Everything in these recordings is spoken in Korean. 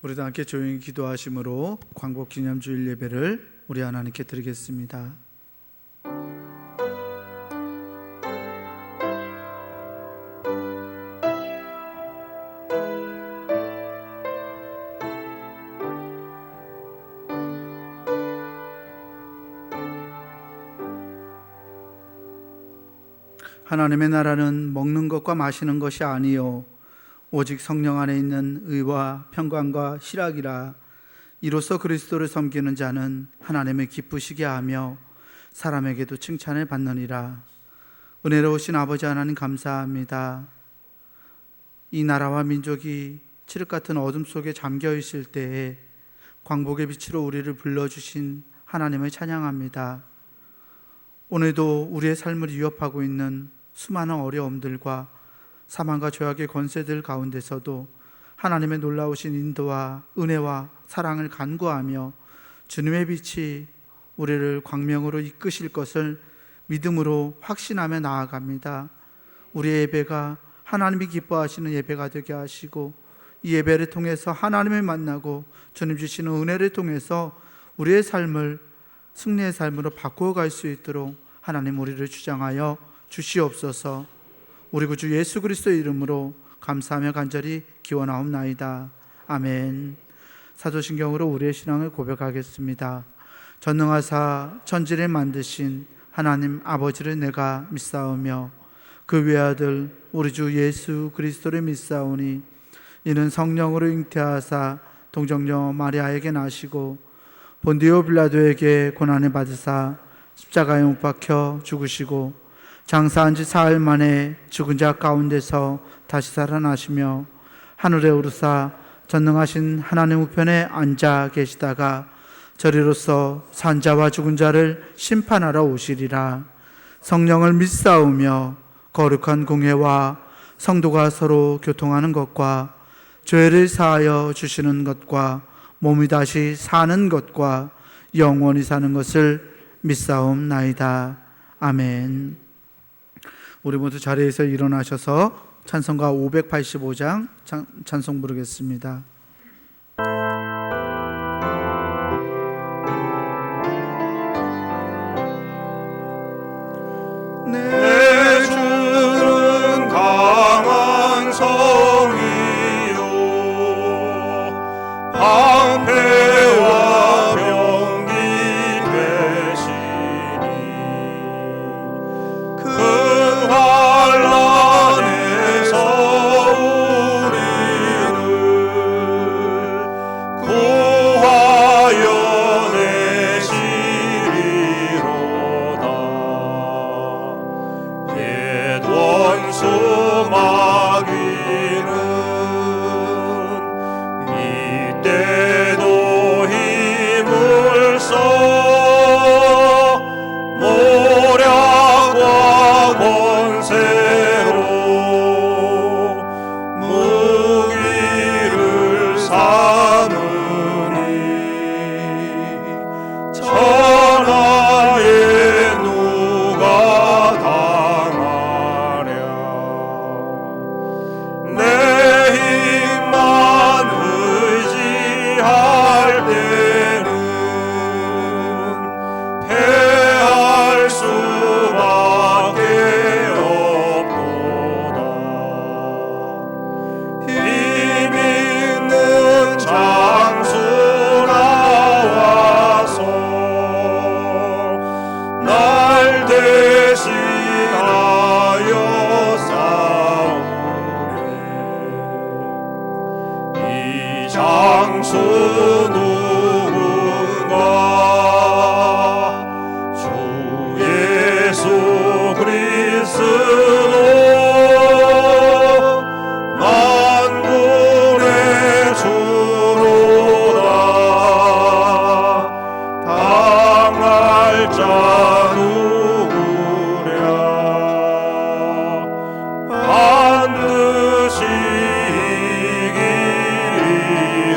우리도 함께 조용히 기도하심으로 광복기념주일 예배를 우리 하나님께 드리겠습니다. 하나님의 나라는 먹는 것과 마시는 것이 아니요 오직 성령 안에 있는 의와 평강과 희락이라. 이로써 그리스도를 섬기는 자는 하나님을 기쁘시게 하며 사람에게도 칭찬을 받느니라. 은혜로우신 아버지 하나님 감사합니다. 이 나라와 민족이 칠흑 같은 어둠 속에 잠겨 있을 때에 광복의 빛으로 우리를 불러주신 하나님을 찬양합니다. 오늘도 우리의 삶을 위협하고 있는 수많은 어려움들과 사망과 죄악의 권세들 가운데서도 하나님의 놀라우신 인도와 은혜와 사랑을 간구하며 주님의 빛이 우리를 광명으로 이끄실 것을 믿음으로 확신하며 나아갑니다. 우리의 예배가 하나님이 기뻐하시는 예배가 되게 하시고, 이 예배를 통해서 하나님을 만나고 주님 주시는 은혜를 통해서 우리의 삶을 승리의 삶으로 바꾸어 갈 수 있도록 하나님 우리를 주장하여 주시옵소서. 우리 구주 예수 그리스도의 이름으로 감사하며 간절히 기원하옵나이다. 아멘. 사도신경으로 우리의 신앙을 고백하겠습니다. 전능하사 천지를 만드신 하나님 아버지를 내가 믿사오며 그 외아들 우리 주 예수 그리스도를 믿사오니 이는 성령으로 잉태하사 동정녀 마리아에게 나시고 본디오 빌라도에게 고난을 받으사 십자가에 못 박혀 죽으시고 장사한 지 사흘 만에 죽은 자 가운데서 다시 살아나시며 하늘에 오르사 전능하신 하나님 우편에 앉아 계시다가 저리로서 산 자와 죽은 자를 심판하러 오시리라. 성령을 믿사오며 거룩한 공회와 성도가 서로 교통하는 것과 죄를 사하여 주시는 것과 몸이 다시 사는 것과 영원히 사는 것을 믿사옵나이다. 아멘. 우리 모두 자리에서 일어나셔서 찬송가 585장 찬송 부르겠습니다. 내 주는 강한 성이요 방패와 병기 되시니 그 환난에서 우리를 구하여 내시리로다. 옛 원수 마귀는 이때도 힘을 써 모략과 권세로 무기를 삼으니 천하에 누가 당하랴. 내 힘만 의지할 때는 패할 수밖에 없도다. 힘 있는 장수 나와서 날 대신하여 싸우네. 이 장수 누군가? 주 예수 그리스도 만군의 주로다. 당할 자 누구랴? 반드시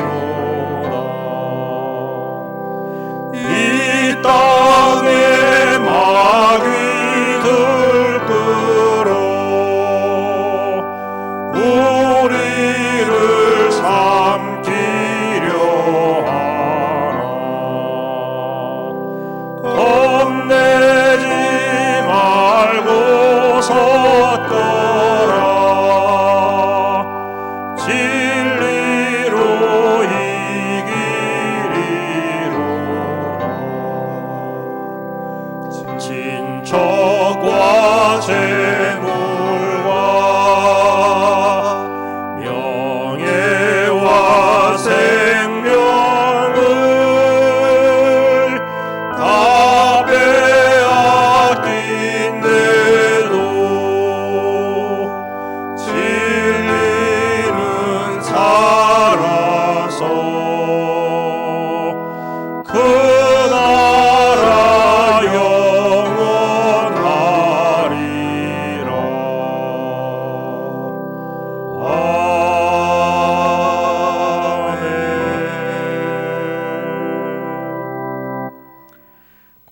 이기리로다.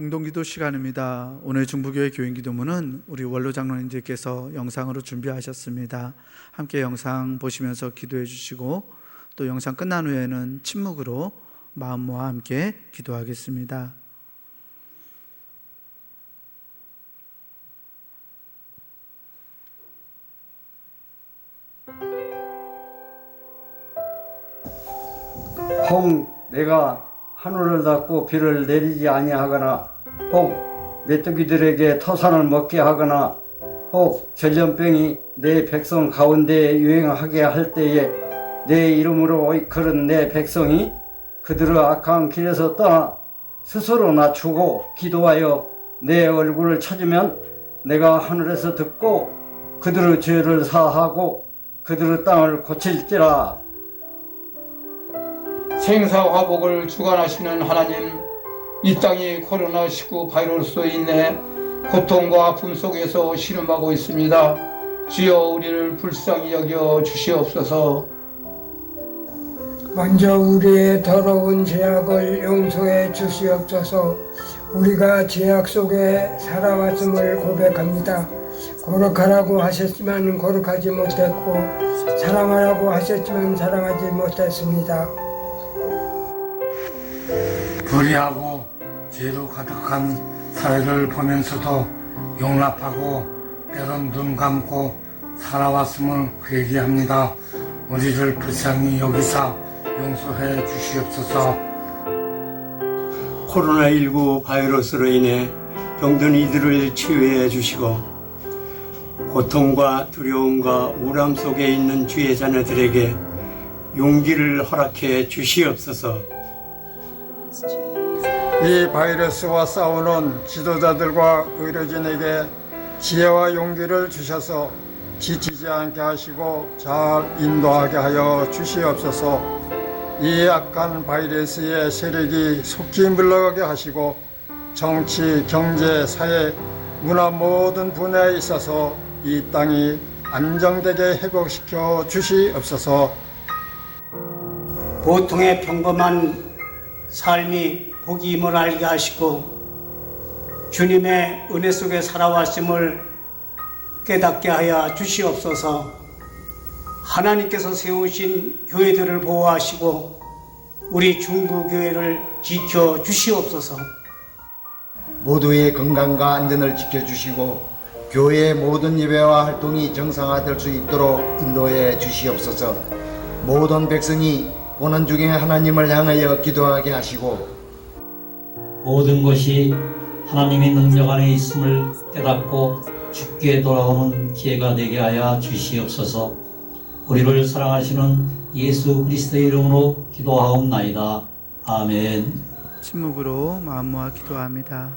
공동기도 시간입니다. 오늘 중부교회 교인기도문은 우리 원로 장로님들께서 영상으로 준비하셨습니다. 함께 영상 보시면서 기도해 주시고 또 영상 끝난 후에는 침묵으로 마음 모아 함께 기도하겠습니다. 혹 내가 하늘을 닫고 비를 내리지 아니하거나 혹 메뚜기들에게 토산을 먹게 하거나 혹 전염병이 내 백성 가운데 유행하게 할 때에 내 이름으로 이끌은 내 백성이 그들의 악한 길에서 떠나 스스로 낮추고 기도하여 내 얼굴을 찾으면 내가 하늘에서 듣고 그들의 죄를 사하고 그들의 땅을 고칠지라. 생사화복을 주관하시는 하나님, 이 땅이 코로나19 바이러스로 인해 고통과 아픔 속에서 신음하고 있습니다. 주여 우리를 불쌍히 여겨 주시옵소서. 먼저 우리의 더러운 죄악을 용서해 주시옵소서. 우리가 죄악 속에 살아왔음을 고백합니다. 거룩하라고 하셨지만 거룩하지 못했고 사랑하라고 하셨지만 사랑하지 못했습니다. 불의하고 죄로 가득한 사회를 보면서도 용납하고 때론 눈 감고 살아왔음을 회개합니다. 우리를 불쌍히 여기사 용서해 주시옵소서. 코로나19 바이러스로 인해 병든 이들을 치유해 주시고 고통과 두려움과 우울함 속에 있는 주의 자녀들에게 용기를 허락해 주시옵소서. 이 바이러스와 싸우는 지도자들과 의료진에게 지혜와 용기를 주셔서 지치지 않게 하시고 잘 인도하게 하여 주시옵소서. 이 악한 바이러스의 세력이 속히 물러가게 하시고 정치, 경제, 사회, 문화 모든 분야에 있어서 이 땅이 안정되게 회복시켜 주시옵소서. 보통의 평범한 삶이 복임을 알게 하시고 주님의 은혜 속에 살아왔음을 깨닫게 하여 주시옵소서. 하나님께서 세우신 교회들을 보호하시고 우리 중부교회를 지켜 주시옵소서. 모두의 건강과 안전을 지켜주시고 교회의 모든 예배와 활동이 정상화될 수 있도록 인도해 주시옵소서. 모든 백성이 고난 중에 하나님을 향하여 기도하게 하시고 모든 것이 하나님의 능력 안에 있음을 깨닫고 주께 돌아오는 기회가 되게 하여 주시옵소서. 우리를 사랑하시는 예수 그리스도의 이름으로 기도하옵나이다. 아멘. 침묵으로 마음 모아 기도합니다.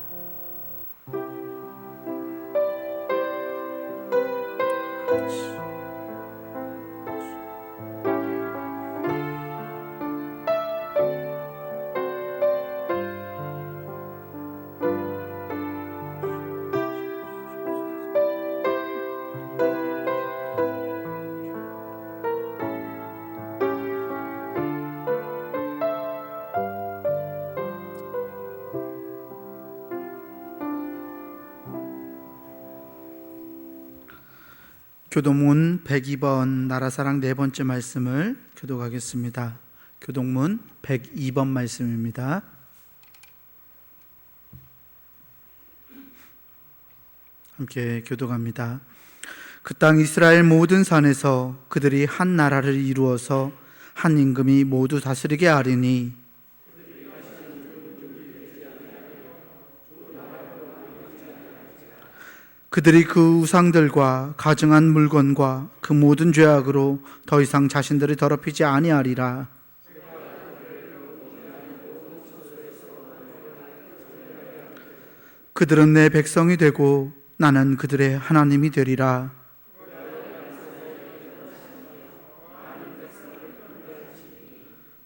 교동문 102번 나라사랑 네 번째 말씀을 교독하겠습니다. 교동문 102번 말씀입니다. 함께 교독합니다. 그 땅 이스라엘 모든 산에서 그들이 한 나라를 이루어서 한 임금이 모두 다스리게 하리니 그들이 그 우상들과 가증한 물건과 그 모든 죄악으로 더 이상 자신들을 더럽히지 아니하리라. 그들은 내 백성이 되고 나는 그들의 하나님이 되리라.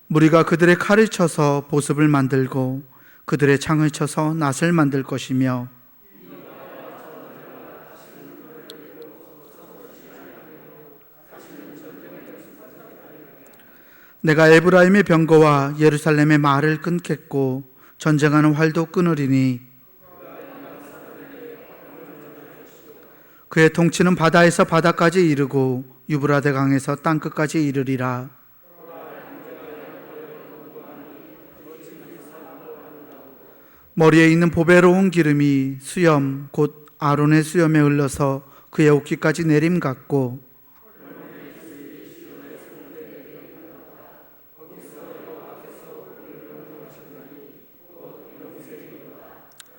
무리가 그들의 칼을 쳐서 보습을 만들고 그들의 창을 쳐서 낫을 만들 것이며 내가 에브라임의 병거와 예루살렘의 말을 끊겠고 전쟁하는 활도 끊으리니 그의 통치는 바다에서 바다까지 이르고 유브라데 강에서 땅끝까지 이르리라. 머리에 있는 보배로운 기름이 수염 곧 아론의 수염에 흘러서 그의 옷깃까지 내림 같고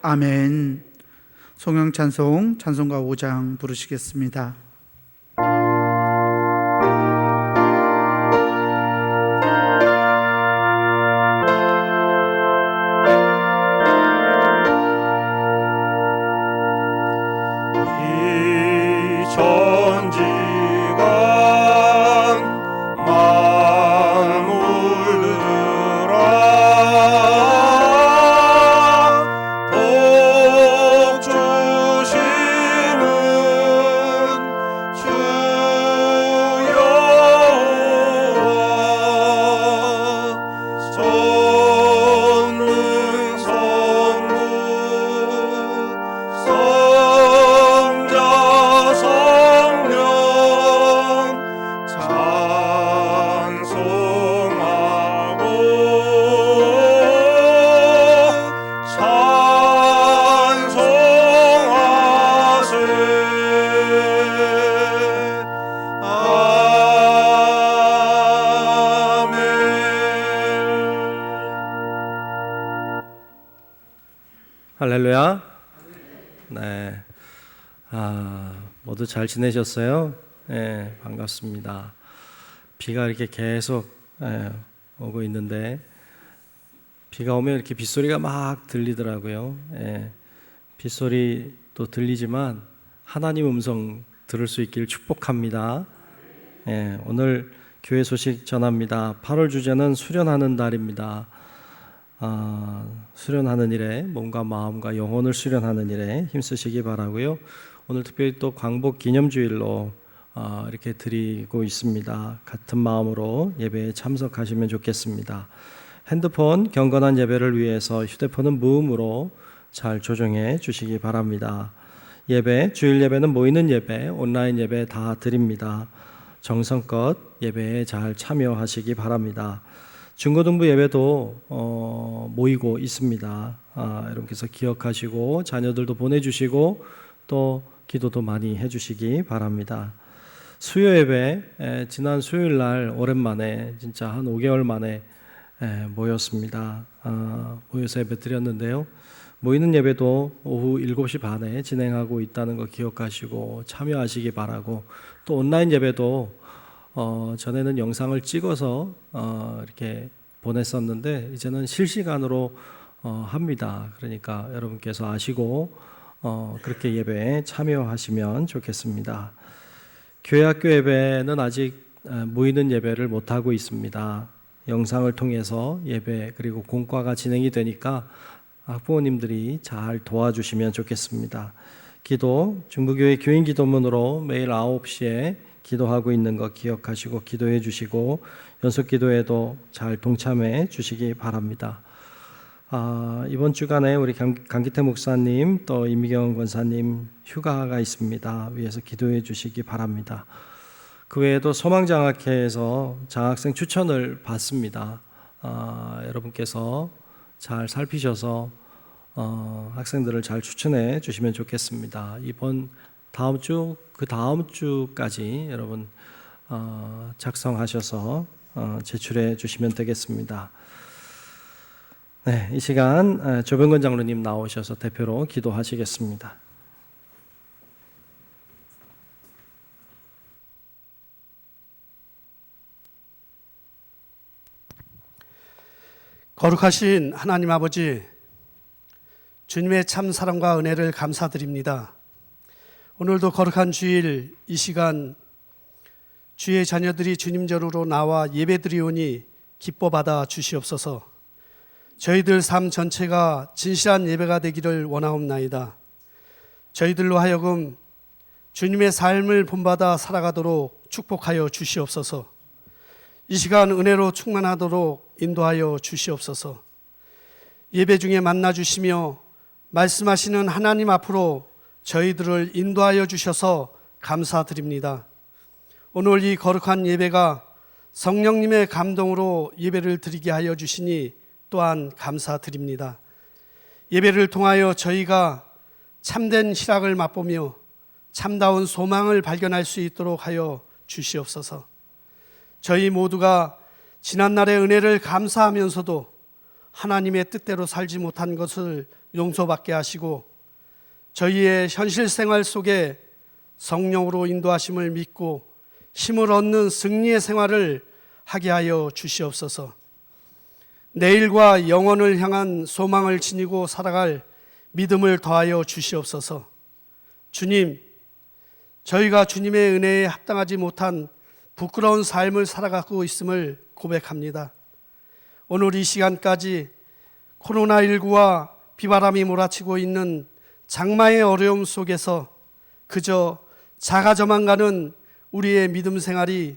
아멘. 성령 찬송 찬송가 5장 부르시겠습니다. 할렐루야. 네. 모두 잘 지내셨어요? 네, 반갑습니다. 비가 이렇게 계속 오고 있는데, 비가 오면 이렇게 빗소리가 막 들리더라고요. 빗소리도 들리지만 하나님 음성 들을 수 있길 축복합니다. 오늘 교회 소식 전합니다. 8월 주제는 수련하는 달입니다. 수련하는 일에 몸과 마음과 영혼을 수련하는 일에 힘쓰시기 바라고요. 오늘 특별히 또 광복 기념주일로 이렇게 드리고 있습니다. 같은 마음으로 예배에 참석하시면 좋겠습니다. 핸드폰 경건한 예배를 위해서 휴대폰은 무음으로 잘 조정해 주시기 바랍니다. 예배, 주일 예배는 모이는 예배, 온라인 예배 다 드립니다. 정성껏 예배에 잘 참여하시기 바랍니다. 중고등부 예배도 모이고 있습니다. 여러분께서 기억하시고 자녀들도 보내주시고 또 기도도 많이 해주시기 바랍니다. 수요 예배, 지난 수요일 날 오랜만에 진짜 한 5개월 만에 모였습니다. 모여서 예배 드렸는데요. 모이는 예배도 오후 7시 반에 진행하고 있다는 거 기억하시고 참여하시기 바라고, 또 온라인 예배도 전에는 영상을 찍어서 이렇게 보냈었는데 이제는 실시간으로 합니다. 그러니까 여러분께서 아시고 그렇게 예배에 참여하시면 좋겠습니다. 교회 학교 예배는 아직 모이는 예배를 못하고 있습니다. 영상을 통해서 예배 그리고 공과가 진행이 되니까 학부모님들이 잘 도와주시면 좋겠습니다. 기도, 중부교회 교인 기도문으로 매일 9시에 기도하고 있는 거 기억하시고 기도해 주시고 연속 기도에도 잘 동참해 주시기 바랍니다. 이번 주간에 우리 강기태 목사님 또 임미경 권사님 휴가가 있습니다. 위해서 기도해 주시기 바랍니다. 그 외에도 소망장학회에서 장학생 추천을 받습니다. 여러분께서 잘 살피셔서 학생들을 잘 추천해 주시면 좋겠습니다. 이번 다음 주, 그 다음 주까지 여러분 작성하셔서 제출해 주시면 되겠습니다. 네, 이 시간 조병건 장로님 나오셔서 대표로 기도하시겠습니다. 거룩하신 하나님 아버지, 주님의 참 사랑과 은혜를 감사드립니다. 오늘도 거룩한 주일 이 시간 주의 자녀들이 주님저루로 나와 예배드리오니 기뻐 받아 주시옵소서. 저희들 삶 전체가 진실한 예배가 되기를 원하옵나이다. 저희들로 하여금 주님의 삶을 본받아 살아가도록 축복하여 주시옵소서. 이 시간 은혜로 충만하도록 인도하여 주시옵소서. 예배 중에 만나 주시며 말씀하시는 하나님 앞으로 저희들을 인도하여 주셔서 감사드립니다. 오늘 이 거룩한 예배가 성령님의 감동으로 예배를 드리게 하여 주시니 또한 감사드립니다. 예배를 통하여 저희가 참된 희락을 맛보며 참다운 소망을 발견할 수 있도록 하여 주시옵소서. 저희 모두가 지난날의 은혜를 감사하면서도 하나님의 뜻대로 살지 못한 것을 용서받게 하시고 저희의 현실 생활 속에 성령으로 인도하심을 믿고 힘을 얻는 승리의 생활을 하게 하여 주시옵소서. 내일과 영원을 향한 소망을 지니고 살아갈 믿음을 더하여 주시옵소서. 주님, 저희가 주님의 은혜에 합당하지 못한 부끄러운 삶을 살아가고 있음을 고백합니다. 오늘 이 시간까지 코로나19와 비바람이 몰아치고 있는 장마의 어려움 속에서 그저 자가저만가는 우리의 믿음 생활이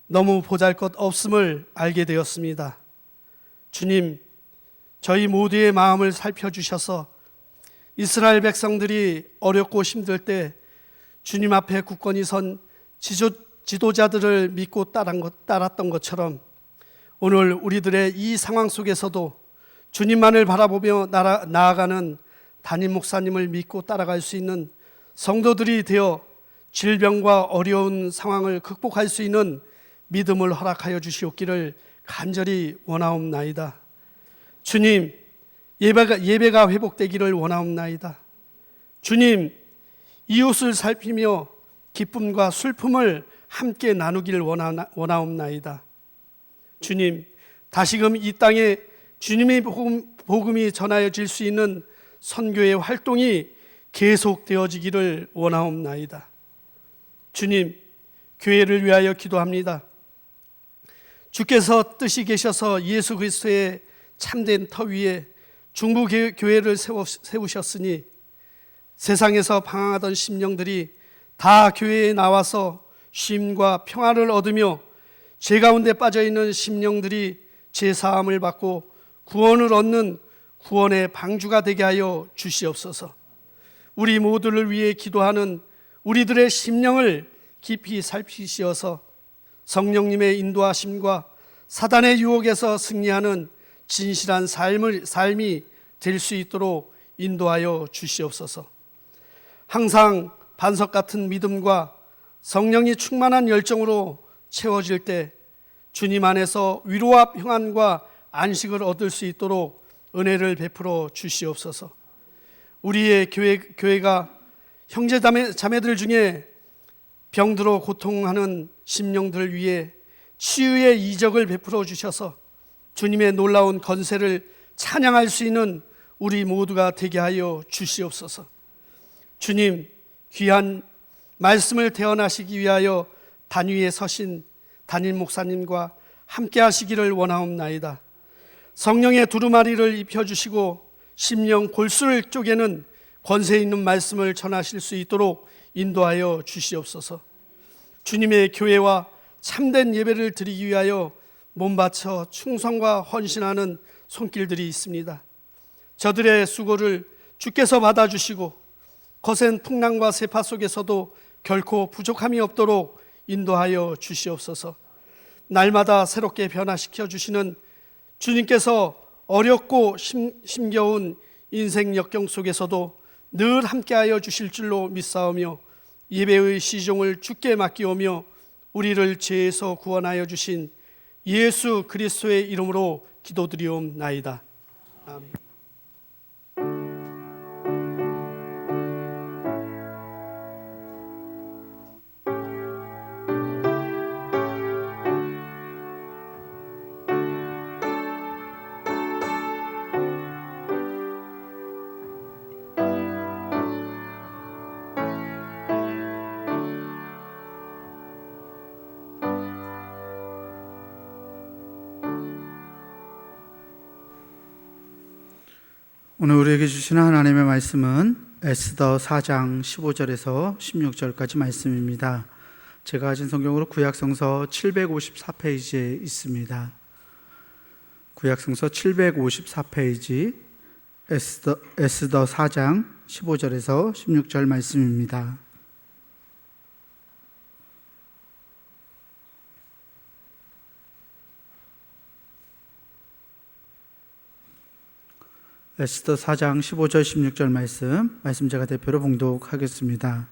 너무 보잘것없음을 알게 되었습니다. 주님, 저희 모두의 마음을 살펴주셔서 이스라엘 백성들이 어렵고 힘들 때 주님 앞에 굳건히 선 지도자들을 믿고 따랐던 것처럼 오늘 우리들의 이 상황 속에서도 주님만을 바라보며 나아가는 담임 목사님을 믿고 따라갈 수 있는 성도들이 되어 질병과 어려운 상황을 극복할 수 있는 믿음을 허락하여 주시옵기를 간절히 원하옵나이다. 주님, 예배가 회복되기를 원하옵나이다. 주님, 이웃을 살피며 기쁨과 슬픔을 함께 나누기를 원하옵나이다. 주님, 다시금 이 땅에 주님의 복음이 전하여질 수 있는 선교의 활동이 계속되어지기를 원하옵나이다. 주님, 교회를 위하여 기도합니다. 주께서 뜻이 계셔서 예수 그리스도의 참된 터 위에 중부교회를 세우셨으니 세상에서 방황하던 심령들이 다 교회에 나와서 쉼과 평화를 얻으며 죄 가운데 빠져있는 심령들이 죄사함을 받고 구원을 얻는 구원의 방주가 되게 하여 주시옵소서. 우리 모두를 위해 기도하는 우리들의 심령을 깊이 살피시어서 성령님의 인도하심과 사단의 유혹에서 승리하는 진실한 삶이 될 수 있도록 인도하여 주시옵소서. 항상 반석 같은 믿음과 성령이 충만한 열정으로 채워질 때 주님 안에서 위로와 평안과 안식을 얻을 수 있도록 은혜를 베풀어 주시옵소서. 우리의 교회가 형제 자매들 중에 병들어 고통하는 심령들을 위해 치유의 이적을 베풀어 주셔서 주님의 놀라운 건세를 찬양할 수 있는 우리 모두가 되게 하여 주시옵소서. 주님, 귀한 말씀을 대언하시기 위하여 단위에 서신 담임 목사님과 함께 하시기를 원하옵나이다. 성령의 두루마리를 입혀주시고 심령 골수를 쪼개는 권세 있는 말씀을 전하실 수 있도록 인도하여 주시옵소서. 주님의 교회와 참된 예배를 드리기 위하여 몸바쳐 충성과 헌신하는 손길들이 있습니다. 저들의 수고를 주께서 받아주시고 거센 풍랑과 세파 속에서도 결코 부족함이 없도록 인도하여 주시옵소서. 날마다 새롭게 변화시켜 주시는 주님께서 어렵고 힘겨운 인생 역경 속에서도 늘 함께하여 주실 줄로 믿사오며 예배의 시종을 주께 맡기오며 우리를 죄에서 구원하여 주신 예수 그리스도의 이름으로 기도드리옵나이다. 아멘. 오늘 우리에게 주시는 하나님의 말씀은 에스더 4장 15절에서 16절까지 말씀입니다. 제가 가진 성경으로 구약성서 754페이지에 있습니다. 구약성서 754페이지 에스더 4장 15절에서 16절 말씀입니다. 에스더 4장 15절 16절 말씀 제가 대표로 봉독하겠습니다.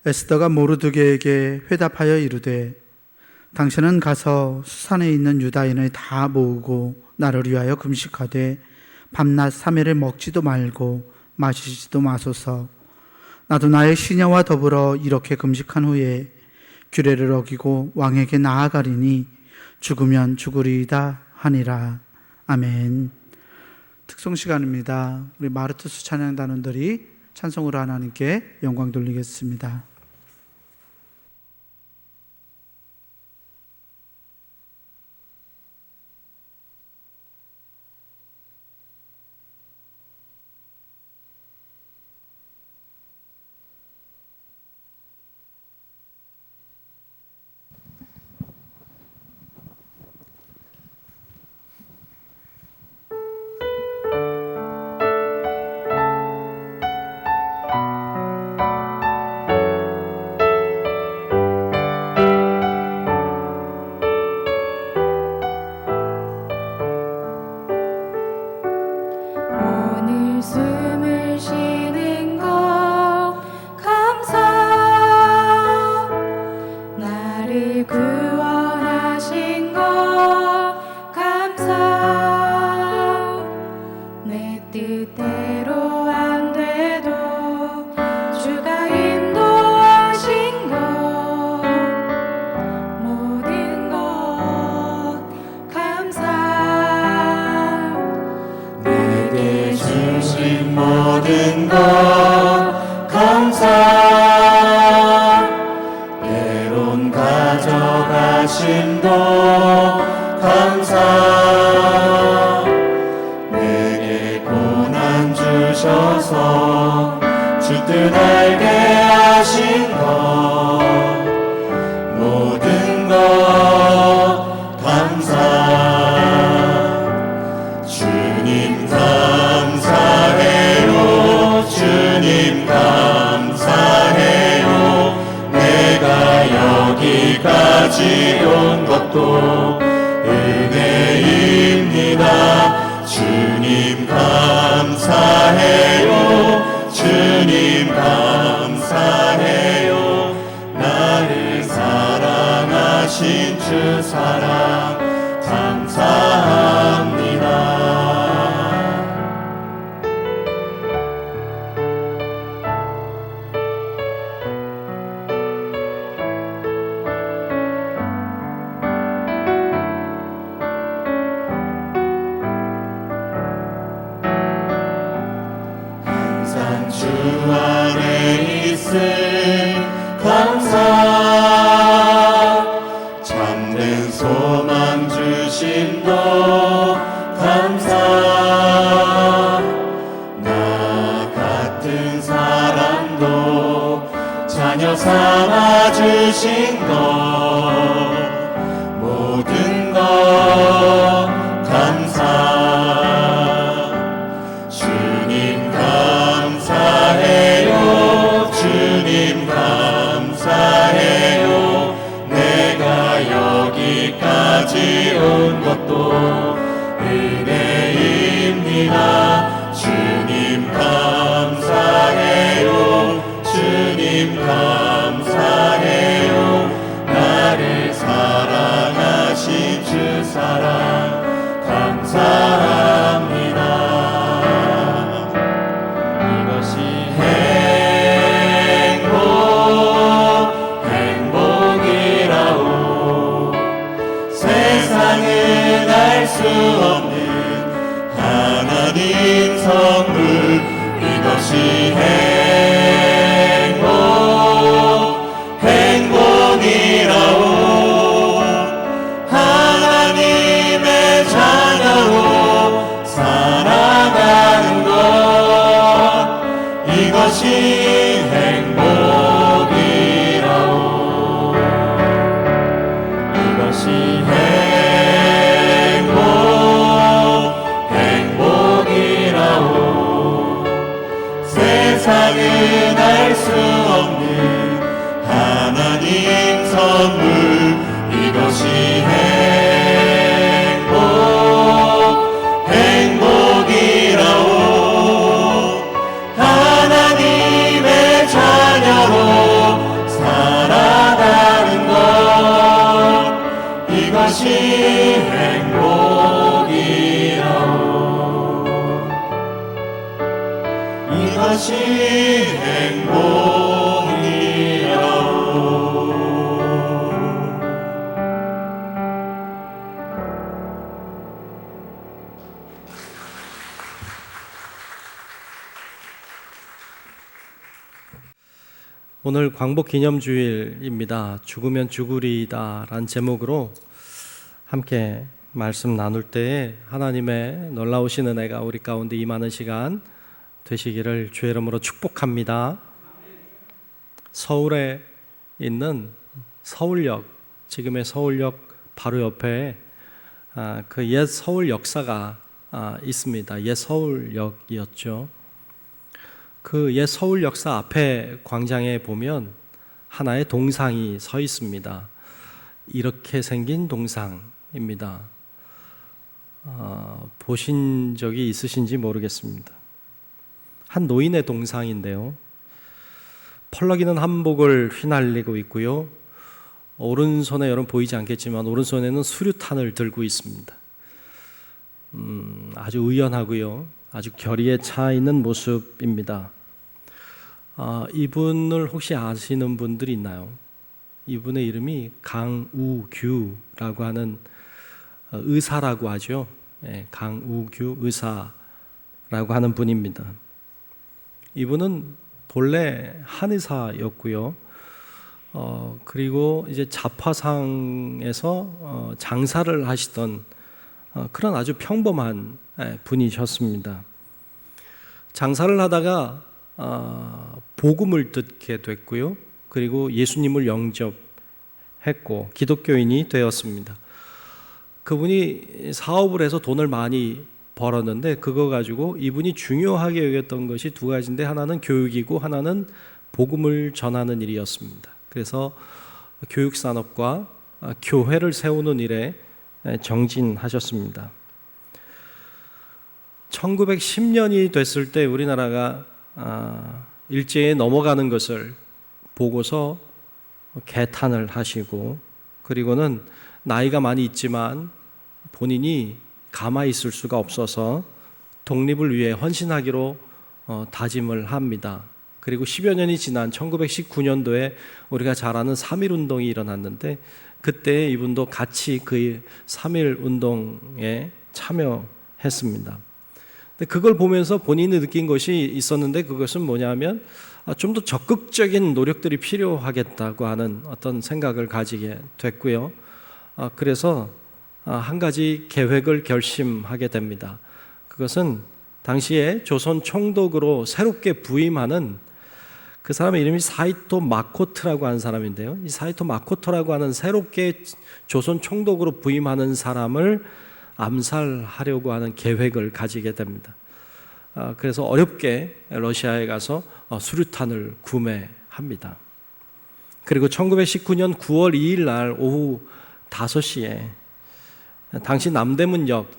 에스더가 모르드게에게 회답하여 이르되 당신은 가서 수산에 있는 유다인을 다 모으고 나를 위하여 금식하되 밤낮 3일을 먹지도 말고 마시지도 마소서. 나도 나의 시녀와 더불어 이렇게 금식한 후에 규례를 어기고 왕에게 나아가리니 죽으면 죽으리이다 하니라. 아멘. 특송 시간입니다. 우리 마르투스 찬양단원들이 찬송으로 하나님께 영광 돌리겠습니다. 오늘 숨을 쉬는 것 감사, 나를 구원하신 것 감사, 내 뜻대로 안 돼도 주가 인도하신 것 모든 것 감사, 내게 주신 모든 것 감사, 때론 가져가심도 감사, 내게 고난 주셔서 주 뜻 알게 하신 것 모든 것 감사, 주님 감사해요, 주님 감사해요, 내가 여기까지 온 것도 은혜입니다. 주님 감사해요, 주님 감사해요, 나를 사랑하신 주 사랑 감사합니다. 항상 주 안에 있음 감사, 참된 소망 주심도 감사, 나 같은 사람도 자녀 삼아 주신 것 모든 것 감사, 주님 감사해요, 주님 감사해요, 내가 여기까지 온 것도 은혜입니다. 주님 감사해요, 주님 감사해요, 나를 사랑하신 주 사랑 감사합니다. 이것이 행복이라오, 세상은 알 수 없는 하나님 선물, 이것이 행복이라오, 하나님의 자녀로 살아가는 것, 이것이 행복이라오, 이것이 행복이라오, 세상은 알 수 없는 하나님 선물 이것이 행복이라오 하나님의 자녀로 살아가는 것 이것이 행복이라오 이것이 행복이라오 오늘 광복 기념주일입니다. 죽으면 죽으리다 라는 제목으로 함께 말씀 나눌 때에 하나님의 놀라우신 은혜가 우리 가운데 임하는 시간 되시기를 주의 이름으로 축복합니다. 서울에 있는 서울역, 지금의 서울역 바로 옆에 그 옛 서울 역사가 있습니다. 옛 서울역이었죠. 그 옛 서울 역사 앞에 광장에 보면 하나의 동상이 서 있습니다. 이렇게 생긴 동상입니다. 보신 적이 있으신지 모르겠습니다. 한 노인의 동상인데요. 펄럭이는 한복을 휘날리고 있고요. 오른손에 여러분 보이지 않겠지만 오른손에는 수류탄을 들고 있습니다. 아주 의연하고요. 아주 결의에 차 있는 모습입니다. 이분을 혹시 아시는 분들이 있나요? 이분의 이름이 강우규라고 하는 의사라고 하죠. 네, 강우규 의사라고 하는 분입니다. 이분은 본래 한의사였고요. 그리고 이제 자파상에서 장사를 하시던 그런 아주 평범한 분이셨습니다. 장사를 하다가 복음을 듣게 됐고요. 그리고 예수님을 영접했고 기독교인이 되었습니다. 그분이 사업을 해서 돈을 많이 벌었는데 그거 가지고 이분이 중요하게 여겼던 것이 두 가지인데 하나는 교육이고 하나는 복음을 전하는 일이었습니다. 그래서 교육산업과 교회를 세우는 일에 정진하셨습니다. 1910년이 됐을 때 우리나라가 일제에 넘어가는 것을 보고서 개탄을 하시고 그리고는 나이가 많이 있지만 본인이 가만히 있을 수가 없어서 독립을 위해 헌신하기로 다짐을 합니다. 그리고 10여 년이 지난 1919년도에 우리가 잘 아는 3.1운동이 일어났는데 그때 이분도 같이 그 3.1운동에 참여했습니다. 근데 그걸 보면서 본인이 느낀 것이 있었는데 그것은 뭐냐면 좀 더 적극적인 노력들이 필요하겠다고 하는 어떤 생각을 가지게 됐고요. 그래서 한 가지 계획을 결심하게 됩니다. 그것은 당시에 조선 총독으로 새롭게 부임하는 그 사람의 이름이 사이토 마코토라고 하는 사람인데요. 이 사이토 마코토라고 하는 새롭게 조선 총독으로 부임하는 사람을 암살하려고 하는 계획을 가지게 됩니다. 그래서 어렵게 러시아에 가서 수류탄을 구매합니다. 그리고 1919년 9월 2일 날 오후 5시에 당시 남대문역,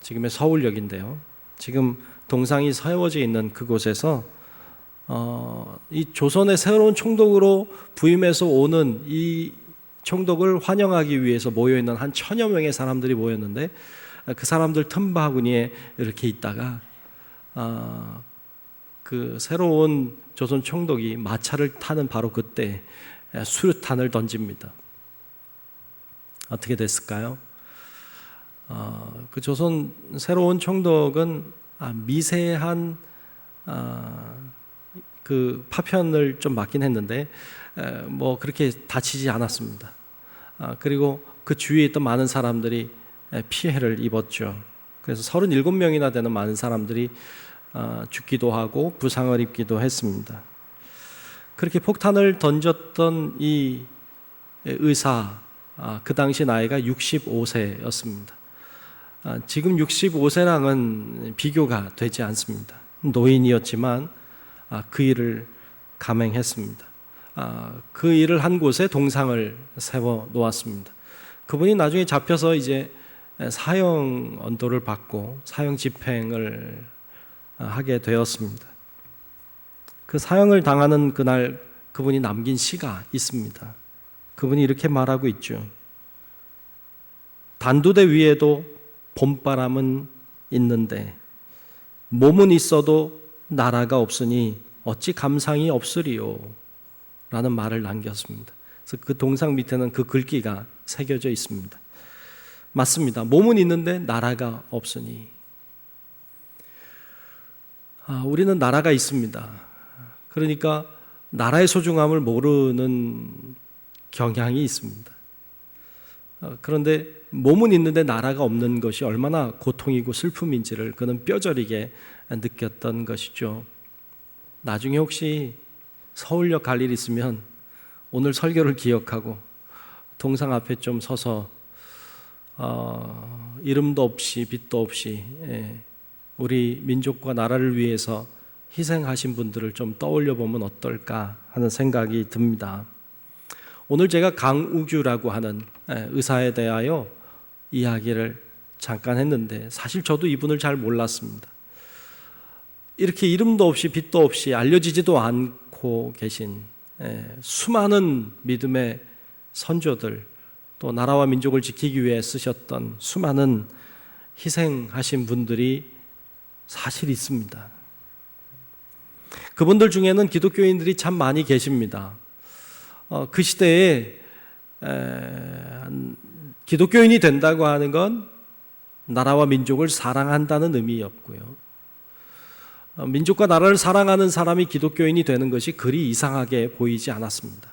지금의 서울역인데요. 지금 동상이 세워져 있는 그곳에서 이 조선의 새로운 총독으로 부임해서 오는 이 총독을 환영하기 위해서 모여있는 한 1000여 명의 사람들이 모였는데 그 사람들 틈바구니에 이렇게 있다가 그 새로운 조선 총독이 마차를 타는 바로 그때 수류탄을 던집니다. 어떻게 됐을까요? 그 조선 새로운 총독은 미세한 그 파편을 좀 맞긴 했는데 뭐 그렇게 다치지 않았습니다. 그리고 그 주위에 있던 많은 사람들이 피해를 입었죠. 그래서 37명이나 되는 많은 사람들이 죽기도 하고 부상을 입기도 했습니다. 그렇게 폭탄을 던졌던 이 의사, 그 당시 나이가 65세였습니다. 지금 65세랑은 비교가 되지 않습니다. 노인이었지만 그 일을 감행했습니다. 그 일을 한 곳에 동상을 세워 놓았습니다. 그분이 나중에 잡혀서 이제 사형 언도를 받고 사형 집행을 하게 되었습니다. 그 사형을 당하는 그날 그분이 남긴 시가 있습니다. 그분이 이렇게 말하고 있죠. 단두대 위에도 봄바람은 있는데 몸은 있어도 나라가 없으니 어찌 감상이 없으리요 라는 말을 남겼습니다. 그래서 그 동상 밑에는 그 글귀가 새겨져 있습니다. 맞습니다. 몸은 있는데 나라가 없으니. 우리는 나라가 있습니다. 그러니까 나라의 소중함을 모르는 경향이 있습니다. 그런데 몸은 있는데 나라가 없는 것이 얼마나 고통이고 슬픔인지를 그는 뼈저리게 느꼈던 것이죠. 나중에 혹시 서울역 갈 일 있으면 오늘 설교를 기억하고 동상 앞에 좀 서서 이름도 없이 빛도 없이 우리 민족과 나라를 위해서 희생하신 분들을 좀 떠올려 보면 어떨까 하는 생각이 듭니다. 오늘 제가 강우규라고 하는 의사에 대하여 이야기를 잠깐 했는데 사실 저도 이분을 잘 몰랐습니다. 이렇게 이름도 없이 빛도 없이 알려지지도 않고 계신 수많은 믿음의 선조들, 또 나라와 민족을 지키기 위해 쓰셨던 수많은 희생하신 분들이 사실 있습니다. 그분들 중에는 기독교인들이 참 많이 계십니다. 그 시대에 기독교인이 된다고 하는 건 나라와 민족을 사랑한다는 의미였고요. 민족과 나라를 사랑하는 사람이 기독교인이 되는 것이 그리 이상하게 보이지 않았습니다.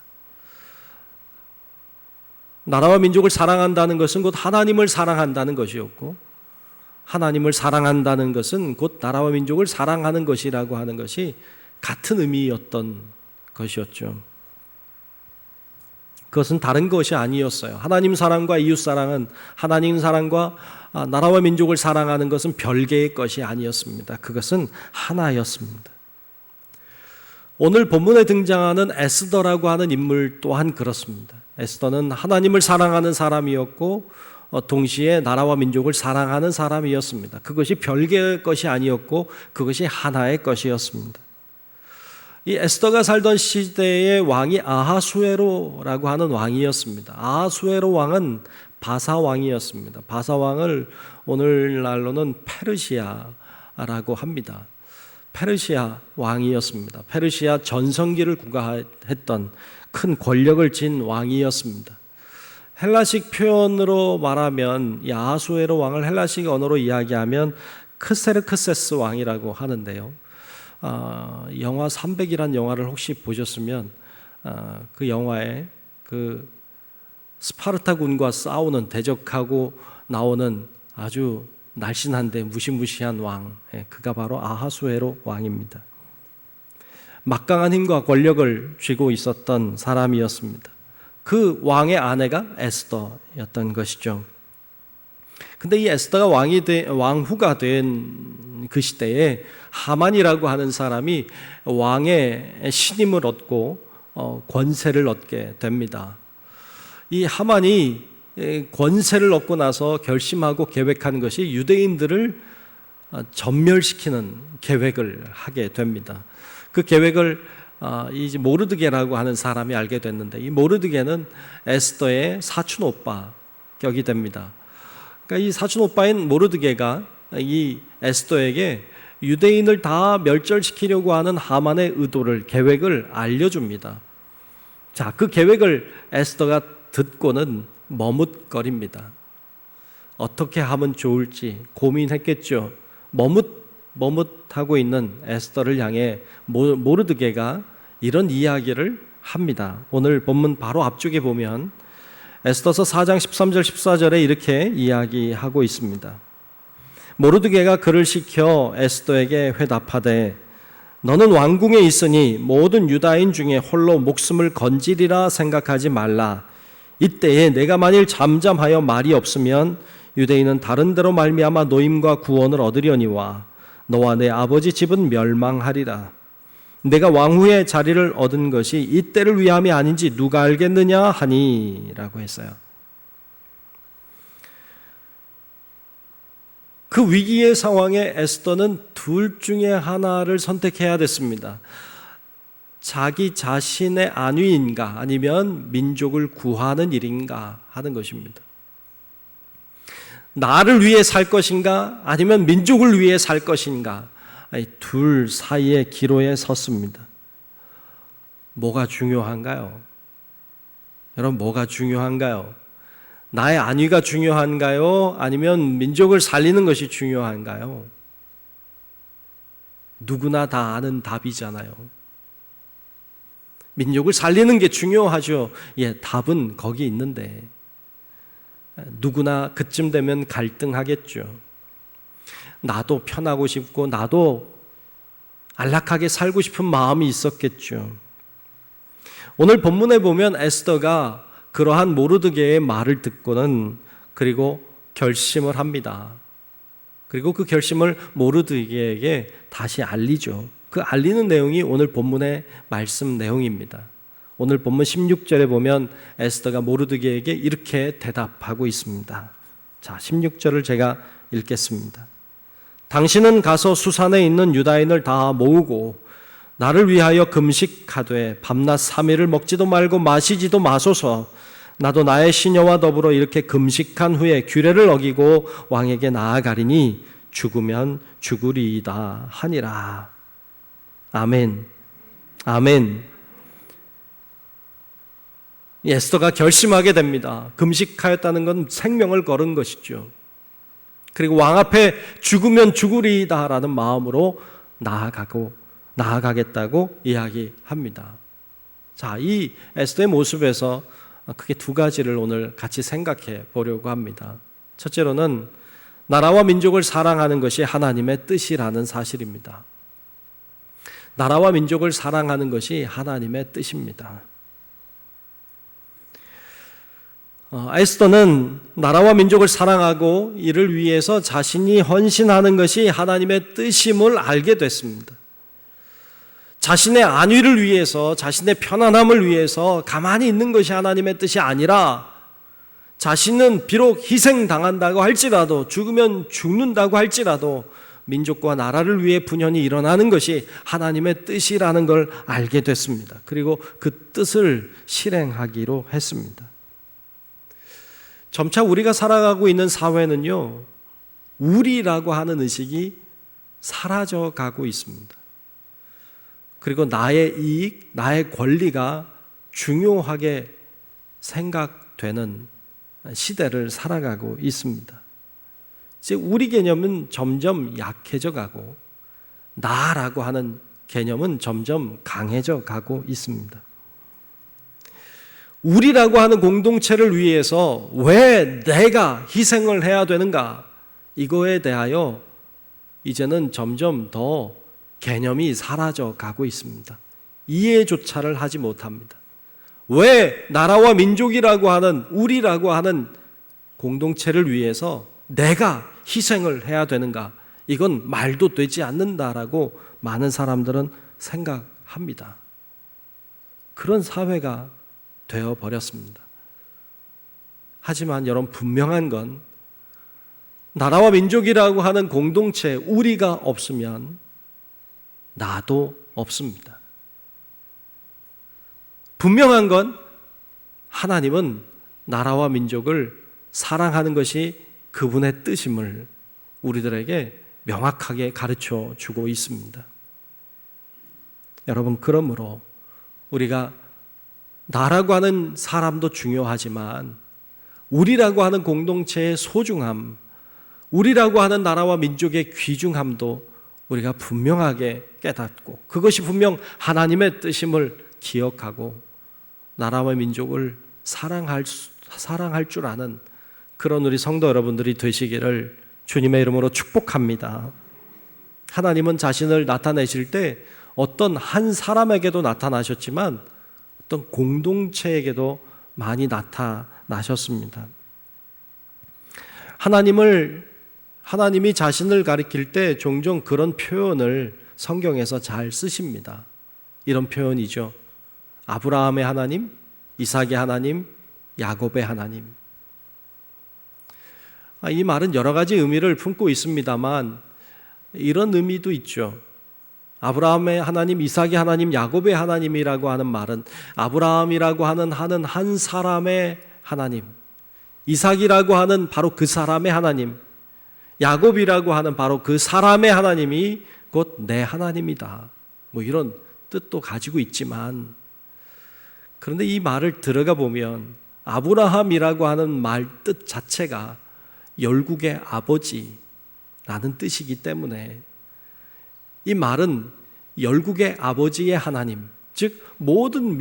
나라와 민족을 사랑한다는 것은 곧 하나님을 사랑한다는 것이었고, 하나님을 사랑한다는 것은 곧 나라와 민족을 사랑하는 것이라고 하는 것이 같은 의미였던 것이었죠. 그것은 다른 것이 아니었어요. 하나님 사랑과 이웃 사랑은, 하나님 사랑과 나라와 민족을 사랑하는 것은 별개의 것이 아니었습니다. 그것은 하나였습니다. 오늘 본문에 등장하는 에스더라고 하는 인물 또한 그렇습니다. 에스더는 하나님을 사랑하는 사람이었고 동시에 나라와 민족을 사랑하는 사람이었습니다. 그것이 별개의 것이 아니었고 그것이 하나의 것이었습니다. 이 에스더가 살던 시대의 왕이 아하수에로라고 하는 왕이었습니다. 아하수에로 왕은 바사 왕이었습니다. 바사 왕을 오늘날로는 페르시아라고 합니다. 페르시아 왕이었습니다. 페르시아 전성기를 구가했던 큰 권력을 진 왕이었습니다. 헬라식 표현으로 말하면 이 아하수에로 왕을 헬라식 언어로 이야기하면 크세르크세스 왕이라고 하는데요. 영화 300이라는 영화를 혹시 보셨으면 그 영화에 그 스파르타 군과 싸우는, 대적하고 나오는 아주 날씬한데 무시무시한 왕, 그가 바로 아하수에로 왕입니다. 막강한 힘과 권력을 쥐고 있었던 사람이었습니다. 그 왕의 아내가 에스더였던 것이죠. 근데 이 에스더가 왕후가 된 그 시대에 하만이라고 하는 사람이 왕의 신임을 얻고 권세를 얻게 됩니다. 이 하만이 권세를 얻고 나서 결심하고 계획한 것이 유대인들을 전멸시키는 계획을 하게 됩니다. 그 계획을 이 모르드게라고 하는 사람이 알게 됐는데, 이 모르드게는 에스더의 사촌 오빠 격이 됩니다. 그러니까 이 사촌 오빠인 모르드게가 이 에스더에게 유대인을 다 멸절시키려고 하는 하만의 의도를, 계획을 알려줍니다. 자, 그 계획을 에스더가 듣고는 머뭇거립니다. 어떻게 하면 좋을지 고민했겠죠. 머뭇하고 있는 에스더를 향해 모르드게가 이런 이야기를 합니다. 오늘 본문 바로 앞쪽에 보면 에스더서 4장 13절 14절에 이렇게 이야기하고 있습니다. 모르드게가 그를 시켜 에스더에게 회답하되 너는 왕궁에 있으니 모든 유다인 중에 홀로 목숨을 건지리라 생각하지 말라. 이때에 내가 만일 잠잠하여 말이 없으면 유대인은 다른 데로 말미암아 노임과 구원을 얻으려니와 너와 내 아버지 집은 멸망하리라. 내가 왕후의 자리를 얻은 것이 이때를 위함이 아닌지 누가 알겠느냐 하니 라고 했어요. 그 위기의 상황에 에스더는 둘 중에 하나를 선택해야 됐습니다. 자기 자신의 안위인가 아니면 민족을 구하는 일인가 하는 것입니다. 나를 위해 살 것인가 아니면 민족을 위해 살 것인가, 둘 사이의 기로에 섰습니다. 뭐가 중요한가요? 여러분, 뭐가 중요한가요? 나의 안위가 중요한가요? 아니면 민족을 살리는 것이 중요한가요? 누구나 다 아는 답이잖아요. 민족을 살리는 게 중요하죠. 예, 답은 거기 있는데 누구나 그쯤 되면 갈등하겠죠. 나도 편하고 싶고 나도 안락하게 살고 싶은 마음이 있었겠죠. 오늘 본문에 보면 에스더가 그러한 모르드게의 말을 듣고는 그리고 결심을 합니다. 그리고 그 결심을 모르드게에게 다시 알리죠. 그 알리는 내용이 오늘 본문의 말씀 내용입니다. 오늘 본문 16절에 보면 에스더가 모르드게에게 이렇게 대답하고 있습니다. 자, 16절을 제가 읽겠습니다. 당신은 가서 수산에 있는 유다인을 다 모으고 나를 위하여 금식하되 밤낮 3일을 먹지도 말고 마시지도 마소서. 나도 나의 시녀와 더불어 이렇게 금식한 후에 규례를 어기고 왕에게 나아가리니 죽으면 죽으리이다 하니라. 아멘. 아멘. 에스더가 결심하게 됩니다. 금식하였다는 건 생명을 걸은 것이죠. 그리고 왕 앞에 죽으면 죽으리이다라는 마음으로 나아가겠다고 이야기합니다. 자, 이 에스더의 모습에서 크게 두 가지를 오늘 같이 생각해 보려고 합니다. 첫째로는 나라와 민족을 사랑하는 것이 하나님의 뜻이라는 사실입니다. 나라와 민족을 사랑하는 것이 하나님의 뜻입니다. 에스더는 나라와 민족을 사랑하고 이를 위해서 자신이 헌신하는 것이 하나님의 뜻임을 알게 됐습니다. 자신의 안위를 위해서, 자신의 편안함을 위해서 가만히 있는 것이 하나님의 뜻이 아니라 자신은 비록 희생당한다고 할지라도, 죽으면 죽는다고 할지라도 민족과 나라를 위해 분연히 일어나는 것이 하나님의 뜻이라는 걸 알게 됐습니다. 그리고 그 뜻을 실행하기로 했습니다. 점차 우리가 살아가고 있는 사회는요, 우리라고 하는 의식이 사라져 가고 있습니다. 그리고 나의 이익, 나의 권리가 중요하게 생각되는 시대를 살아가고 있습니다. 이제 우리 개념은 점점 약해져 가고 나라고 하는 개념은 점점 강해져 가고 있습니다. 우리라고 하는 공동체를 위해서 왜 내가 희생을 해야 되는가? 이거에 대하여 이제는 점점 더 개념이 사라져 가고 있습니다. 이해조차를 하지 못합니다. 왜 나라와 민족이라고 하는, 우리라고 하는 공동체를 위해서 내가 희생을 해야 되는가? 이건 말도 되지 않는다라고 많은 사람들은 생각합니다. 그런 사회가 되어버렸습니다. 하지만 여러분, 분명한 건 나라와 민족이라고 하는 공동체, 우리가 없으면 나도 없습니다. 분명한 건 하나님은 나라와 민족을 사랑하는 것이 그분의 뜻임을 우리들에게 명확하게 가르쳐 주고 있습니다. 여러분, 그러므로 우리가 나라고 하는 사람도 중요하지만 우리라고 하는 공동체의 소중함, 우리라고 하는 나라와 민족의 귀중함도 우리가 분명하게 깨닫고 그것이 분명 하나님의 뜻임을 기억하고 나라와 민족을 사랑할 줄 아는 그런 우리 성도 여러분들이 되시기를 주님의 이름으로 축복합니다. 하나님은 자신을 나타내실 때 어떤 한 사람에게도 나타나셨지만 어떤 공동체에게도 많이 나타나셨습니다. 하나님이 자신을 가리킬 때 종종 그런 표현을 성경에서 잘 쓰십니다. 이런 표현이죠. 아브라함의 하나님, 이삭의 하나님, 야곱의 하나님. 이 말은 여러 가지 의미를 품고 있습니다만 이런 의미도 있죠. 아브라함의 하나님, 이삭의 하나님, 야곱의 하나님이라고 하는 말은 아브라함이라고 하는 한 사람의 하나님, 이삭이라고 하는 바로 그 사람의 하나님, 야곱이라고 하는 바로 그 사람의 하나님이 곧 내 하나님이다. 뭐 이런 뜻도 가지고 있지만, 그런데 이 말을 들어가 보면 아브라함이라고 하는 말 뜻 자체가 열국의 아버지라는 뜻이기 때문에 이 말은 열국의 아버지의 하나님, 즉 모든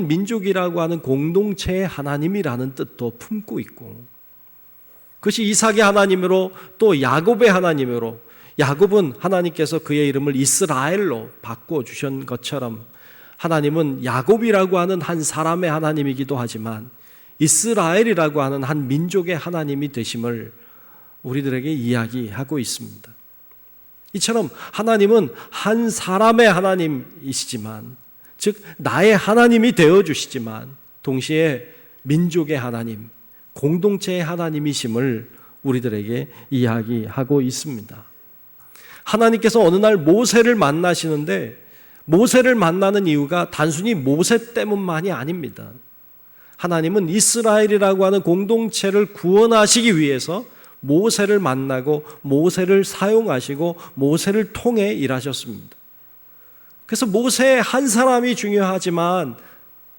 민족이라고 하는 공동체의 하나님이라는 뜻도 품고 있고, 그것이 이삭의 하나님으로 또 야곱의 하나님으로, 야곱은 하나님께서 그의 이름을 이스라엘로 바꿔주신 것처럼 하나님은 야곱이라고 하는 한 사람의 하나님이기도 하지만 이스라엘이라고 하는 한 민족의 하나님이 되심을 우리들에게 이야기하고 있습니다. 이처럼 하나님은 한 사람의 하나님이시지만, 즉 나의 하나님이 되어주시지만 동시에 민족의 하나님, 공동체의 하나님이심을 우리들에게 이야기하고 있습니다. 하나님께서 어느 날 모세를 만나시는데 모세를 만나는 이유가 단순히 모세 때문만이 아닙니다. 하나님은 이스라엘이라고 하는 공동체를 구원하시기 위해서 모세를 만나고 모세를 사용하시고 모세를 통해 일하셨습니다. 그래서 모세 한 사람이 중요하지만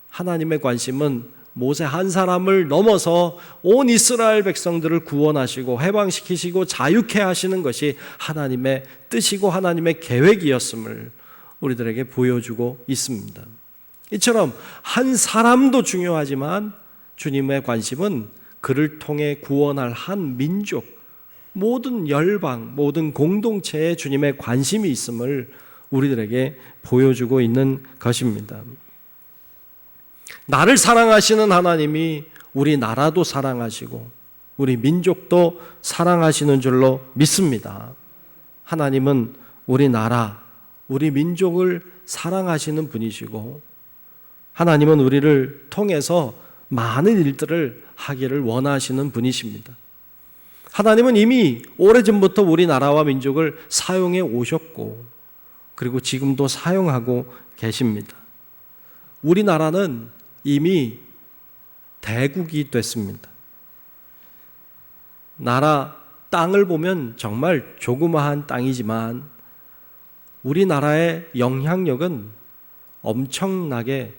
하나님의 관심은 모세 한 사람을 넘어서 온 이스라엘 백성들을 구원하시고 해방시키시고 자유케 하시는 것이 하나님의 뜻이고 하나님의 계획이었음을 우리들에게 보여주고 있습니다. 이처럼 한 사람도 중요하지만 주님의 관심은 그를 통해 구원할 한 민족, 모든 열방, 모든 공동체에 주님의 관심이 있음을 우리들에게 보여주고 있는 것입니다. 나를 사랑하시는 하나님이 우리 나라도 사랑하시고 우리 민족도 사랑하시는 줄로 믿습니다. 하나님은 우리 나라, 우리 민족을 사랑하시는 분이시고 하나님은 우리를 통해서 많은 일들을 하기를 원하시는 분이십니다. 하나님은 이미 오래전부터 우리나라와 민족을 사용해 오셨고 그리고 지금도 사용하고 계십니다. 우리나라는 이미 대국이 됐습니다. 나라 땅을 보면 정말 조그마한 땅이지만 우리나라의 영향력은 엄청나게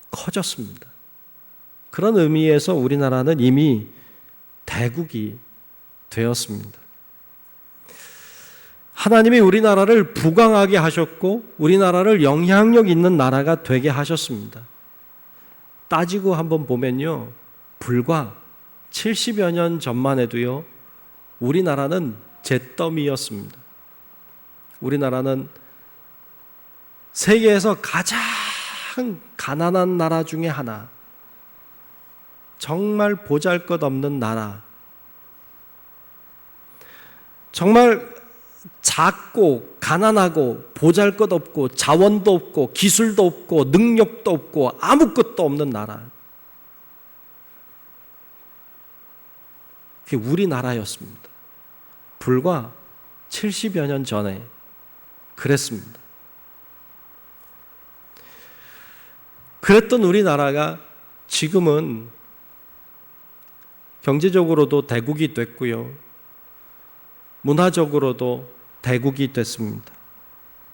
커졌습니다. 그런 의미에서 우리나라는 이미 대국이 되었습니다. 하나님이 우리나라를 부강하게 하셨고 우리나라를 영향력 있는 나라가 되게 하셨습니다. 따지고 한번 보면요, 불과 70여 년 전만 해도요, 우리나라는 잿더미였습니다. 우리나라는 세계에서 가장 가난한 나라 중에 하나, 정말 보잘것없는 나라, 정말 작고 가난하고 보잘것없고 자원도 없고 기술도 없고 능력도 없고 아무것도 없는 나라, 그게 우리나라였습니다. 불과 70여 년 전에 그랬습니다. 그랬던 우리나라가 지금은 경제적으로도 대국이 됐고요, 문화적으로도 대국이 됐습니다.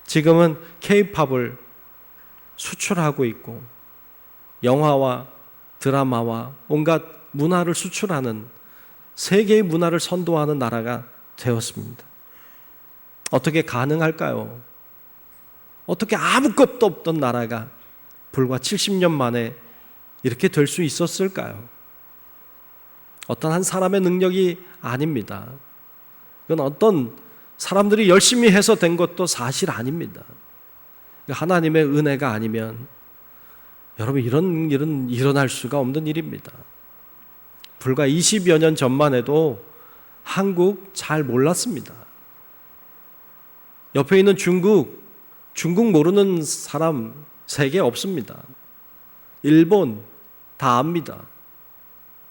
지금은 K-팝을 수출하고 있고 영화와 드라마와 온갖 문화를 수출하는, 세계의 문화를 선도하는 나라가 되었습니다. 어떻게 가능할까요? 어떻게 아무것도 없던 나라가 불과 70년 만에 이렇게 될 수 있었을까요? 어떤 한 사람의 능력이 아닙니다. 그건 어떤 사람들이 열심히 해서 된 것도 사실 아닙니다. 하나님의 은혜가 아니면 여러분 이런 일은 일어날 수가 없는 일입니다. 불과 20여 년 전만 해도 한국 잘 몰랐습니다. 옆에 있는 중국 중국 모르는 사람 세계에 없습니다. 일본 다 압니다.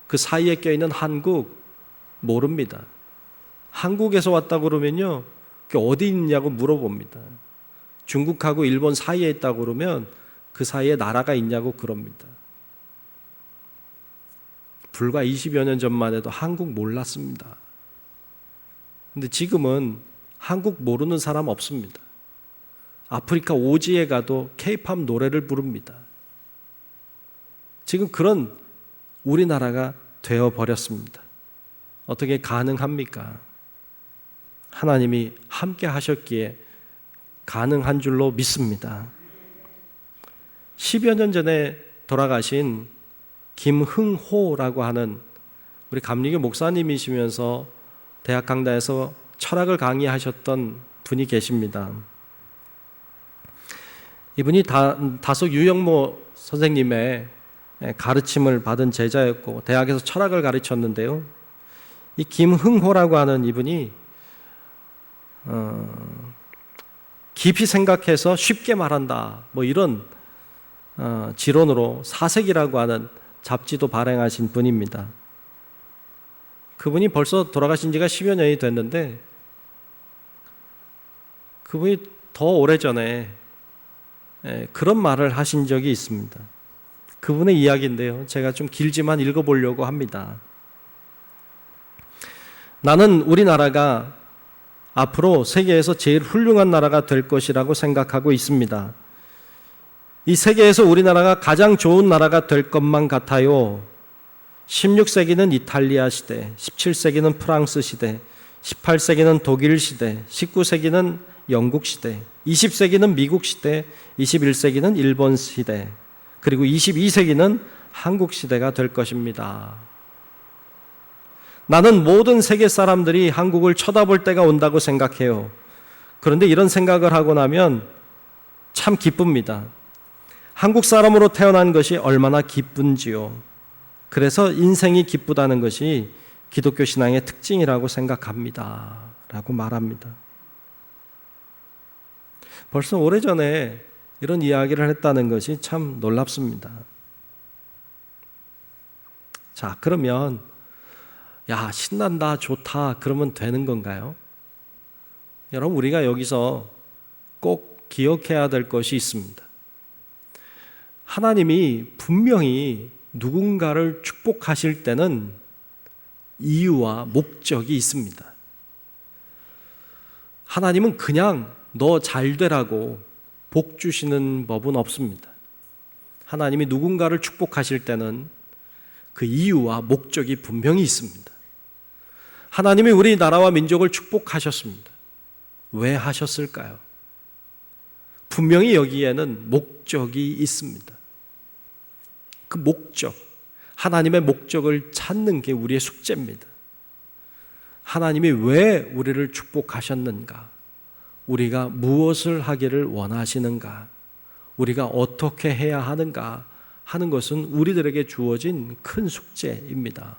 그 사이에 껴있는 한국 모릅니다. 한국에서 왔다고 그러면요, 그 어디 있냐고 물어봅니다. 중국하고 일본 사이에 있다고 그러면 그 사이에 나라가 있냐고 그럽니다. 불과 20여 년 전만 해도 한국 몰랐습니다. 근데 지금은 한국 모르는 사람 없습니다. 아프리카 오지에 가도 케이팝 노래를 부릅니다. 지금 그런 우리나라가 되어버렸습니다. 어떻게 가능합니까? 하나님이 함께 하셨기에 가능한 줄로 믿습니다. 10여 년 전에 돌아가신 김흥호라고 하는 우리 감리교 목사님이시면서 대학 강단에서 철학을 강의하셨던 분이 계십니다. 이분이 다소 유영모 선생님의 가르침을 받은 제자였고 대학에서 철학을 가르쳤는데요. 이 김흥호라고 하는 이분이 깊이 생각해서 쉽게 말한다, 뭐 이런 지론으로 사색이라고 하는 잡지도 발행하신 분입니다. 그분이 벌써 돌아가신 지가 10여 년이 됐는데 그분이 더 오래전에 그런 말을 하신 적이 있습니다. 그분의 이야기인데요, 제가 좀 길지만 읽어보려고 합니다. 나는 우리나라가 앞으로 세계에서 제일 훌륭한 나라가 될 것이라고 생각하고 있습니다. 이 세계에서 우리나라가 가장 좋은 나라가 될 것만 같아요. 16세기는 이탈리아 시대, 17세기는 프랑스 시대, 18세기는 독일 시대, 19세기는 영국 시대, 20세기는 미국 시대, 21세기는 일본 시대, 그리고 22세기는 한국 시대가 될 것입니다. 나는 모든 세계 사람들이 한국을 쳐다볼 때가 온다고 생각해요. 그런데 이런 생각을 하고 나면 참 기쁩니다. 한국 사람으로 태어난 것이 얼마나 기쁜지요. 그래서 인생이 기쁘다는 것이 기독교 신앙의 특징이라고 생각합니다. 라고 말합니다. 벌써 오래전에 이런 이야기를 했다는 것이 참 놀랍습니다. 자, 그러면 야, 신난다, 좋다, 그러면 되는 건가요? 여러분, 우리가 여기서 꼭 기억해야 될 것이 있습니다. 하나님이 분명히 누군가를 축복하실 때는 이유와 목적이 있습니다. 하나님은 그냥 너 잘 되라고 복 주시는 법은 없습니다. 하나님이 누군가를 축복하실 때는 그 이유와 목적이 분명히 있습니다. 하나님이 우리나라와 민족을 축복하셨습니다. 왜 하셨을까요? 분명히 여기에는 목적이 있습니다. 그 목적, 하나님의 목적을 찾는 게 우리의 숙제입니다. 하나님이 왜 우리를 축복하셨는가? 우리가 무엇을 하기를 원하시는가? 우리가 어떻게 해야 하는가 하는 것은 우리들에게 주어진 큰 숙제입니다.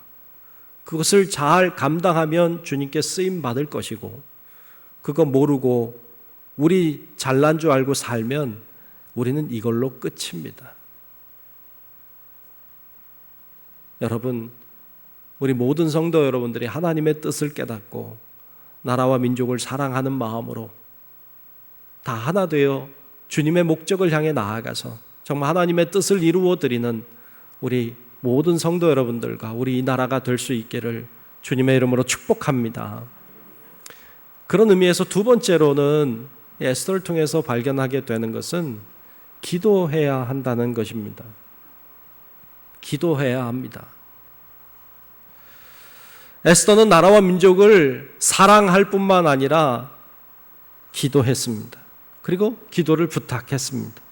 그것을 잘 감당하면 주님께 쓰임 받을 것이고, 그거 모르고 우리 잘난 줄 알고 살면 우리는 이걸로 끝입니다. 여러분, 우리 모든 성도 여러분들이 하나님의 뜻을 깨닫고 나라와 민족을 사랑하는 마음으로 다 하나 되어 주님의 목적을 향해 나아가서 정말 하나님의 뜻을 이루어 드리는 우리 모든 성도 여러분들과 우리 이 나라가 될 수 있기를 주님의 이름으로 축복합니다. 그런 의미에서 두 번째로는 에스더를 통해서 발견하게 되는 것은 기도해야 한다는 것입니다. 기도해야 합니다. 에스더는 나라와 민족을 사랑할 뿐만 아니라 기도했습니다. 그리고 기도를 부탁했습니다.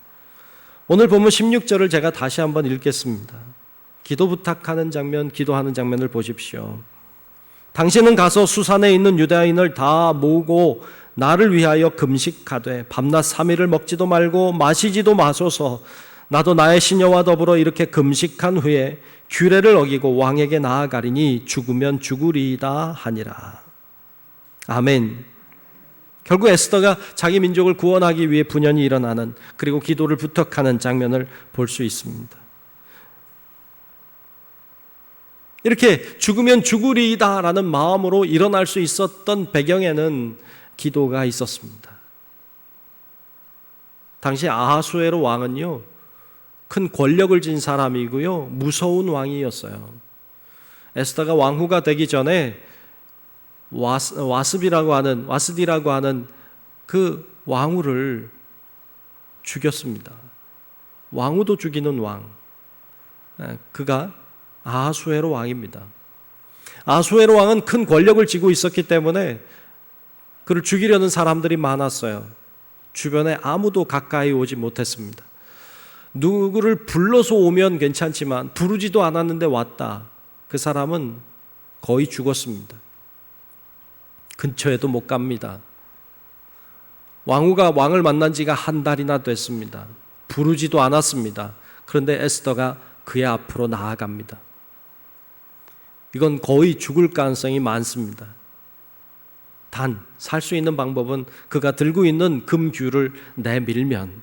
오늘 본문 16절을 제가 다시 한번 읽겠습니다. 기도 부탁하는 장면, 기도하는 장면을 보십시오. 당신은 가서 수산에 있는 유대인을 다 모으고 나를 위하여 금식하되 밤낮 3일을 먹지도 말고 마시지도 마소서. 나도 나의 시녀와 더불어 이렇게 금식한 후에 규례를 어기고 왕에게 나아가리니 죽으면 죽으리이다 하니라. 아멘. 결국 에스더가 자기 민족을 구원하기 위해 분연히 일어나는, 그리고 기도를 부탁하는 장면을 볼 수 있습니다. 이렇게 죽으면 죽으리이다라는 마음으로 일어날 수 있었던 배경에는 기도가 있었습니다. 당시 아하수에로 왕은요, 큰 권력을 진 사람이고요, 무서운 왕이었어요. 에스더가 왕후가 되기 전에 와스디라고 하는 그 왕후를 죽였습니다. 왕후도 죽이는 왕. 그가 아하수에로 왕입니다. 아하수에로 왕은 큰 권력을 쥐고 있었기 때문에 그를 죽이려는 사람들이 많았어요. 주변에 아무도 가까이 오지 못했습니다. 누구를 불러서 오면 괜찮지만 부르지도 않았는데 왔다. 그 사람은 거의 죽었습니다. 근처에도 못 갑니다. 왕후가 왕을 만난 지가 한 달이나 됐습니다. 부르지도 않았습니다. 그런데 에스더가 그의 앞으로 나아갑니다. 이건 거의 죽을 가능성이 많습니다. 단, 살 수 있는 방법은 그가 들고 있는 금규를 내밀면,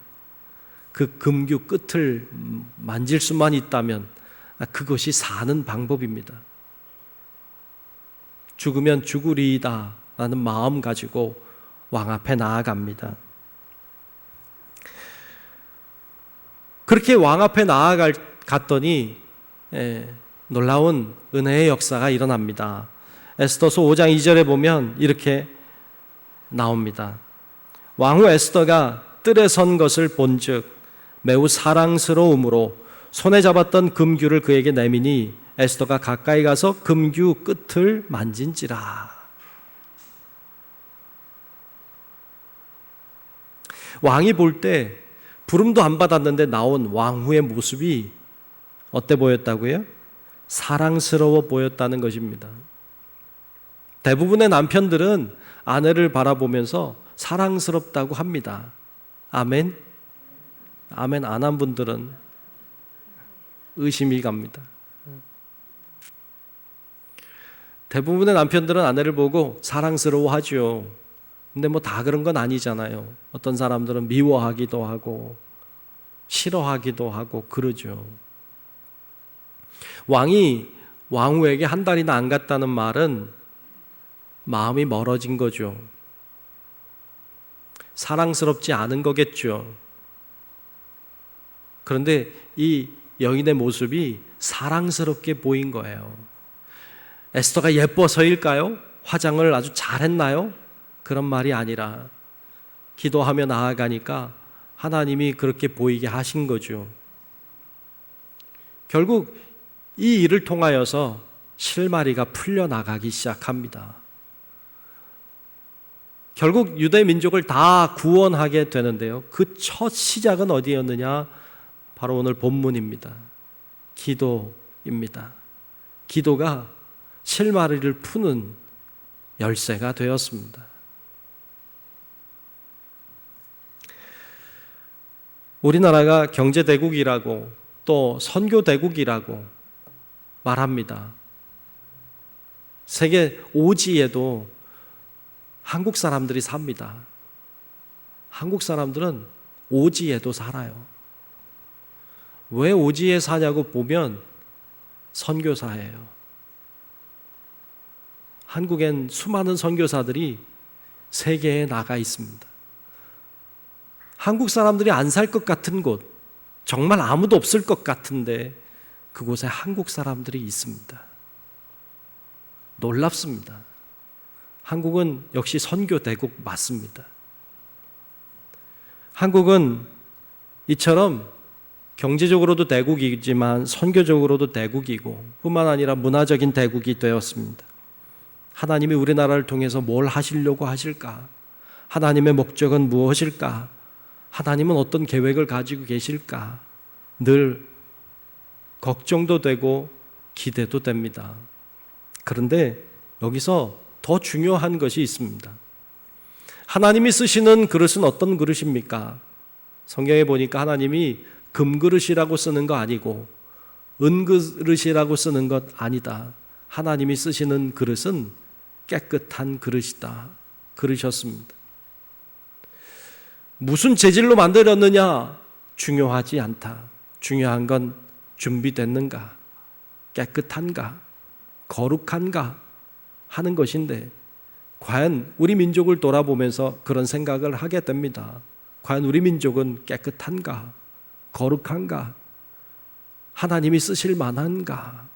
그 금규 끝을 만질 수만 있다면 그것이 사는 방법입니다. 죽으면 죽으리이다 라는 마음 가지고 왕 앞에 나아갑니다. 그렇게 왕 앞에 나아갔더니 놀라운 은혜의 역사가 일어납니다. 에스더서 5장 2절에 보면 이렇게 나옵니다. 왕후 에스더가 뜰에 선 것을 본즉 매우 사랑스러움으로 손에 잡았던 금규를 그에게 내미니 에스더가 가까이 가서 금규 끝을 만진지라. 왕이 볼 때 부름도 안 받았는데 나온 왕후의 모습이 어때 보였다고요? 사랑스러워 보였다는 것입니다. 대부분의 남편들은 아내를 바라보면서 사랑스럽다고 합니다. 아멘? 아멘 안 한 분들은 의심이 갑니다. 대부분의 남편들은 아내를 보고 사랑스러워하죠. 근데 뭐 다 그런 건 아니잖아요. 어떤 사람들은 미워하기도 하고 싫어하기도 하고 그러죠. 왕이 왕후에게 한 달이나 안 갔다는 말은 마음이 멀어진 거죠. 사랑스럽지 않은 거겠죠. 그런데 이 여인의 모습이 사랑스럽게 보인 거예요. 에스더가 예뻐서일까요? 화장을 아주 잘했나요? 그런 말이 아니라 기도하며 나아가니까 하나님이 그렇게 보이게 하신 거죠. 결국 이 일을 통하여서 실마리가 풀려나가기 시작합니다. 결국 유대 민족을 다 구원하게 되는데요. 그 첫 시작은 어디였느냐? 바로 오늘 본문입니다. 기도입니다. 기도가 실마리를 푸는 열쇠가 되었습니다. 우리나라가 경제대국이라고 또 선교대국이라고 말합니다. 세계 5지에도 한국 사람들이 삽니다. 한국 사람들은 5지에도 살아요. 왜 5지에 사냐고 보면 선교사예요. 한국엔 수많은 선교사들이 세계에 나가 있습니다. 한국 사람들이 안 살 것 같은 곳, 정말 아무도 없을 것 같은데 그곳에 한국 사람들이 있습니다. 놀랍습니다. 한국은 역시 선교 대국 맞습니다. 한국은 이처럼 경제적으로도 대국이지만 선교적으로도 대국이고 뿐만 아니라 문화적인 대국이 되었습니다. 하나님이 우리나라를 통해서 뭘 하시려고 하실까? 하나님의 목적은 무엇일까? 하나님은 어떤 계획을 가지고 계실까? 늘 걱정도 되고 기대도 됩니다. 그런데 여기서 더 중요한 것이 있습니다. 하나님이 쓰시는 그릇은 어떤 그릇입니까? 성경에 보니까 하나님이 금그릇이라고 쓰는 거 아니고 은그릇이라고 쓰는 것 아니다. 하나님이 쓰시는 그릇은 깨끗한 그릇이다. 그러셨습니다. 무슨 재질로 만들었느냐 중요하지 않다. 중요한 건 준비됐는가, 깨끗한가, 거룩한가 하는 것인데, 과연 우리 민족을 돌아보면서 그런 생각을 하게 됩니다. 과연 우리 민족은 깨끗한가, 거룩한가, 하나님이 쓰실 만한가?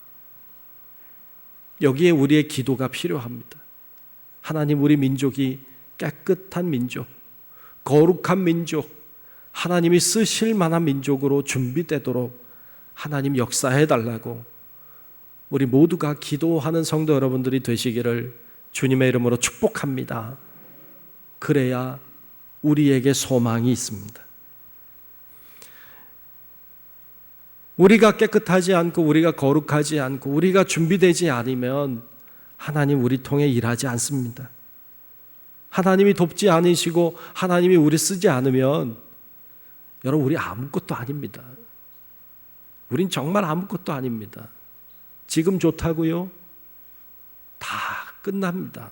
여기에 우리의 기도가 필요합니다. 하나님, 우리 민족이 깨끗한 민족, 거룩한 민족, 하나님이 쓰실 만한 민족으로 준비되도록 하나님 역사해 달라고 우리 모두가 기도하는 성도 여러분들이 되시기를 주님의 이름으로 축복합니다. 그래야 우리에게 소망이 있습니다. 우리가 깨끗하지 않고 우리가 거룩하지 않고 우리가 준비되지 않으면 하나님 우리 통해 일하지 않습니다. 하나님이 돕지 않으시고 하나님이 우리 쓰지 않으면 여러분, 우리 아무것도 아닙니다. 우린 정말 아무것도 아닙니다. 지금 좋다고요? 다 끝납니다.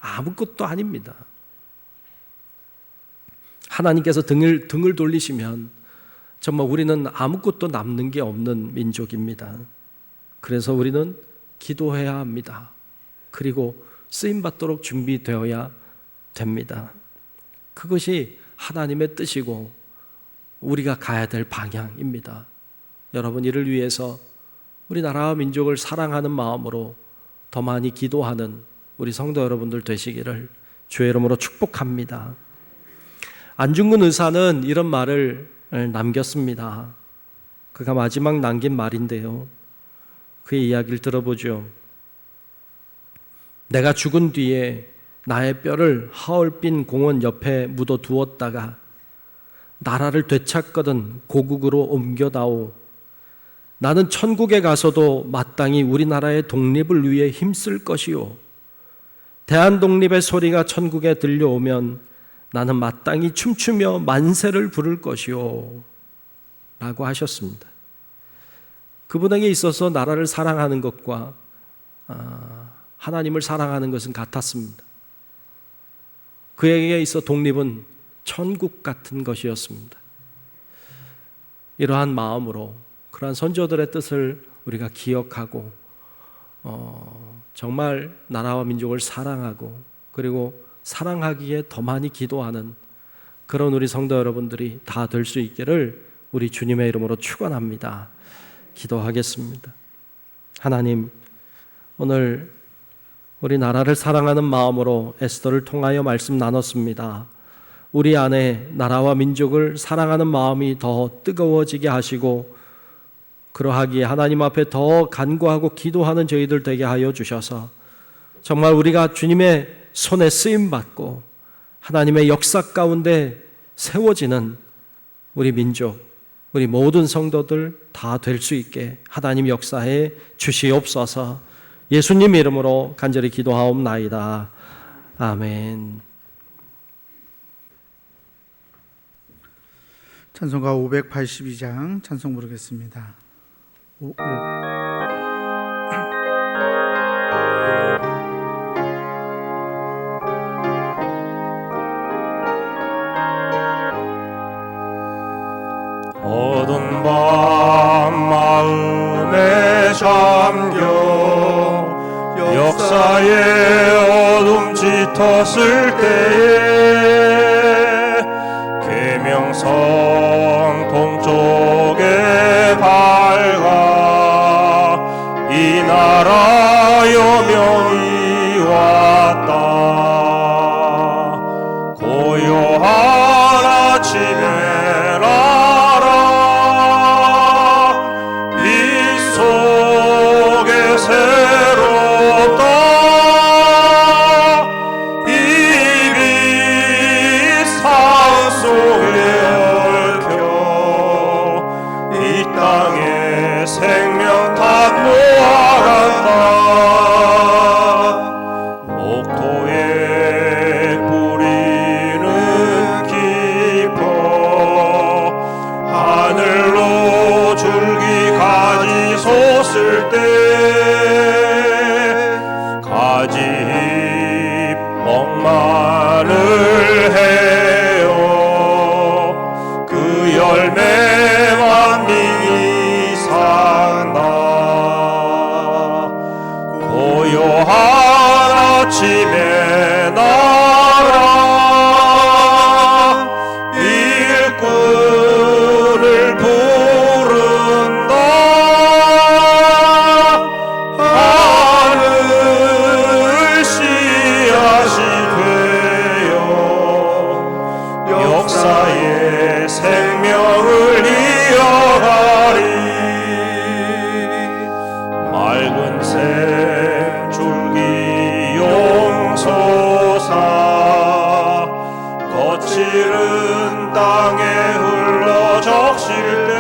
아무것도 아닙니다. 하나님께서 등을 돌리시면 정말 우리는 아무것도 남는 게 없는 민족입니다. 그래서 우리는 기도해야 합니다. 그리고 쓰임받도록 준비되어야 됩니다. 그것이 하나님의 뜻이고 우리가 가야 될 방향입니다. 여러분, 이를 위해서 우리나라와 민족을 사랑하는 마음으로 더 많이 기도하는 우리 성도 여러분들 되시기를 주의 이름으로 축복합니다. 안중근 의사는 이런 말을 남겼습니다. 그가 마지막 남긴 말인데요. 그의 이야기를 들어보죠. 내가 죽은 뒤에 나의 뼈를 하얼빈 공원 옆에 묻어두었다가 나라를 되찾거든 고국으로 옮겨다오. 나는 천국에 가서도 마땅히 우리나라의 독립을 위해 힘쓸 것이요. 대한독립의 소리가 천국에 들려오면 나는 마땅히 춤추며 만세를 부를 것이요. 라고 하셨습니다. 그분에게 있어서 나라를 사랑하는 것과 하나님을 사랑하는 것은 같았습니다. 그에게 있어 독립은 천국 같은 것이었습니다. 이러한 마음으로 그러한 선조들의 뜻을 우리가 기억하고 정말 나라와 민족을 사랑하고 그리고 사랑하기에 더 많이 기도하는 그런 우리 성도 여러분들이 다 될 수 있기를 우리 주님의 이름으로 축원합니다. 기도하겠습니다. 하나님, 오늘 우리 나라를 사랑하는 마음으로 에스더를 통하여 말씀 나눴습니다. 우리 안에 나라와 민족을 사랑하는 마음이 더 뜨거워지게 하시고 그러하기에 하나님 앞에 더 간구하고 기도하는 저희들 되게 하여 주셔서 정말 우리가 주님의 손에 쓰임받고 하나님의 역사 가운데 세워지는 우리 민족, 우리 모든 성도들 다 될 수 있게 하나님 역사해 주시옵소서. 예수님 이름으로 간절히 기도하옵나이다. 아멘. 찬송가 582장 찬송 부르겠습니다. 어두운 밤 마음에 잠겨 역사의 어둠 짙었을 때에 계명성 동쪽에 밝아 이 나라 여명이 왔다. 고요한 아침에 생명 다 놓아간다. 목도 실은 땅에 흘러 적실 때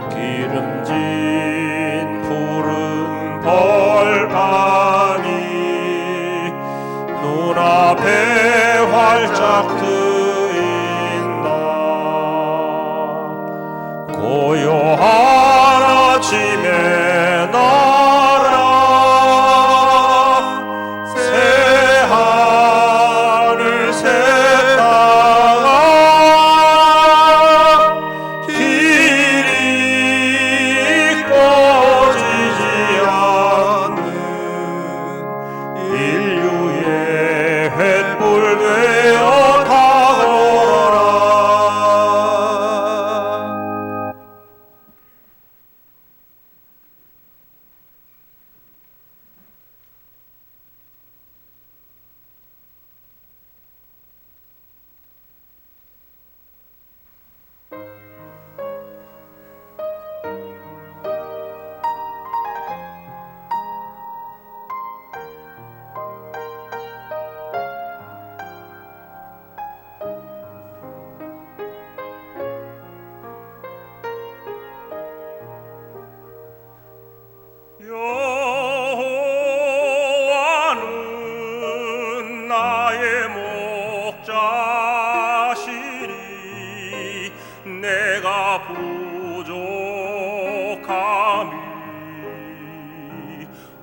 기름진 푸른 벌판이 눈앞에 활짝 트인다. 고요한 아침에 날아 새 하늘 새 땅아 길이 꺼지지 않는 인류의 횃불 되어 다가오라. 여호와는 나의 목자시니 내가 부족함이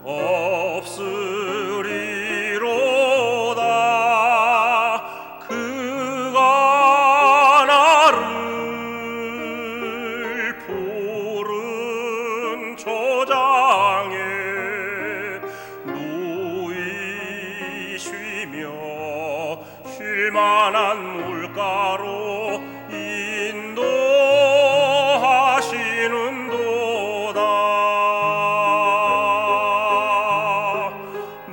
없으리로다. 그가 나를 푸른 초장에 누이시며 쉴만한 물가로 인도하시는도다.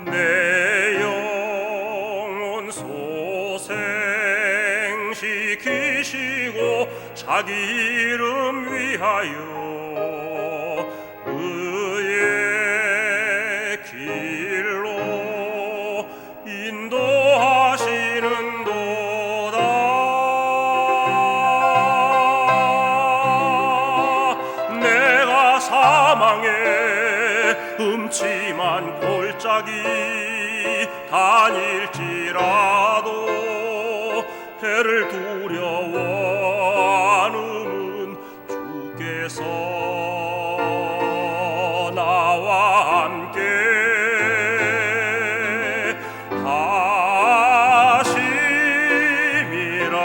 내 영혼 소생시키시고 자기 이름 위하여 의의 길로 인도하시는도다. 내가 사망의 음침한 골짜기 다닐지라도 해를 두려워 않음은 주께서 나와 함께 하심이라.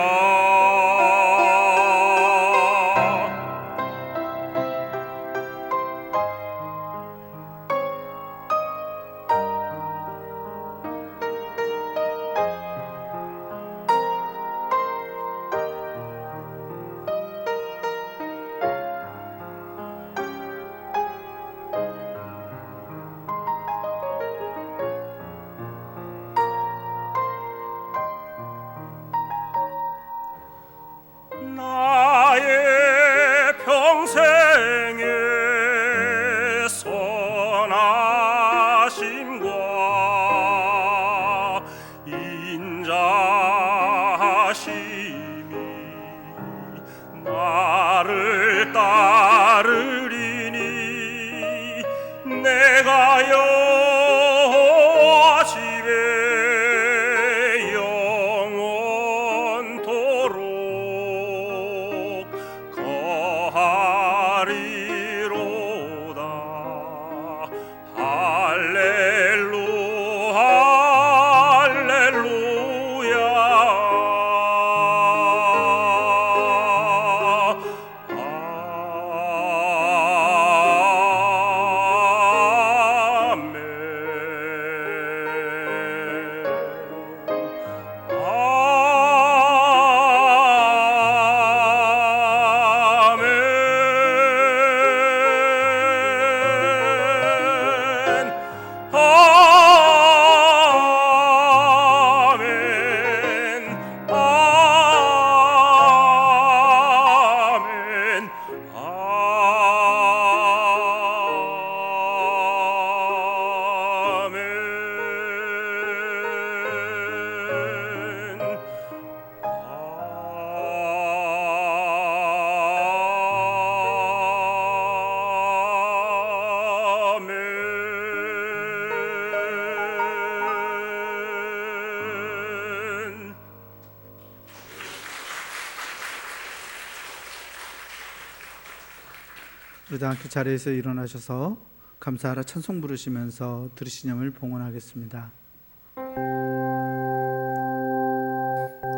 그러다 함께 자리에서 일어나셔서 감사하라 찬송 부르시면서 들으신 영을 봉헌하겠습니다.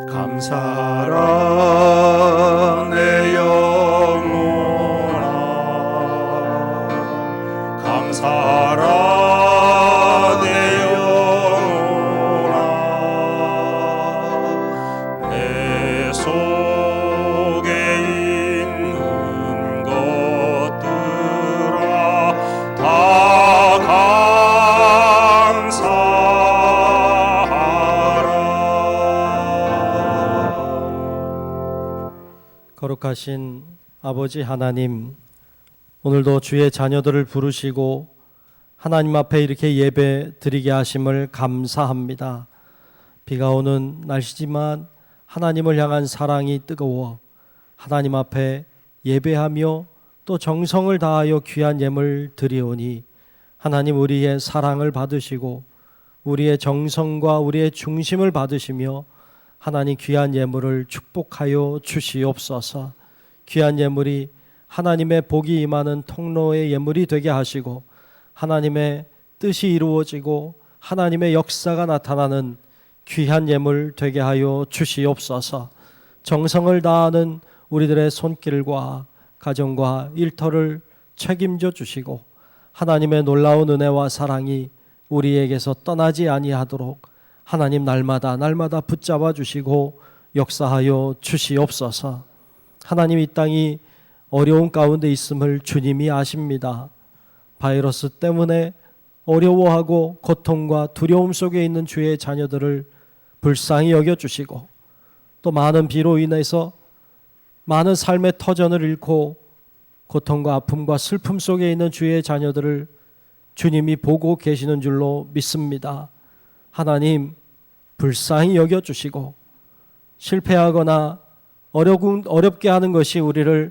감사하라 내 영혼아, 감사하라 내 영혼아, 내 속에 있는 것들아 다 거룩하신 아버지 하나님, 오늘도 주의 자녀들을 부르시고 하나님 앞에 이렇게 예배 드리게 하심을 감사합니다. 비가 오는 날씨지만 하나님을 향한 사랑이 뜨거워 하나님 앞에 예배하며 또 정성을 다하여 귀한 예물 드리오니 하나님 우리의 사랑을 받으시고 우리의 정성과 우리의 중심을 받으시며 하나님 귀한 예물을 축복하여 주시옵소서. 귀한 예물이 하나님의 복이 임하는 통로의 예물이 되게 하시고 하나님의 뜻이 이루어지고 하나님의 역사가 나타나는 귀한 예물 되게 하여 주시옵소서. 정성을 다하는 우리들의 손길과 가정과 일터를 책임져 주시고 하나님의 놀라운 은혜와 사랑이 우리에게서 떠나지 아니하도록 하나님 날마다 붙잡아 주시고 역사하여 주시옵소서. 하나님 이 땅이 어려운 가운데 있음을 주님이 아십니다. 바이러스 때문에 어려워하고 고통과 두려움 속에 있는 주의 자녀들을 불쌍히 여겨주시고 또 많은 비로 인해서 많은 삶의 터전을 잃고 고통과 아픔과 슬픔 속에 있는 주의 자녀들을 주님이 보고 계시는 줄로 믿습니다. 하나님 불쌍히 여겨주시고 실패하거나 어렵게 하는 것이 우리를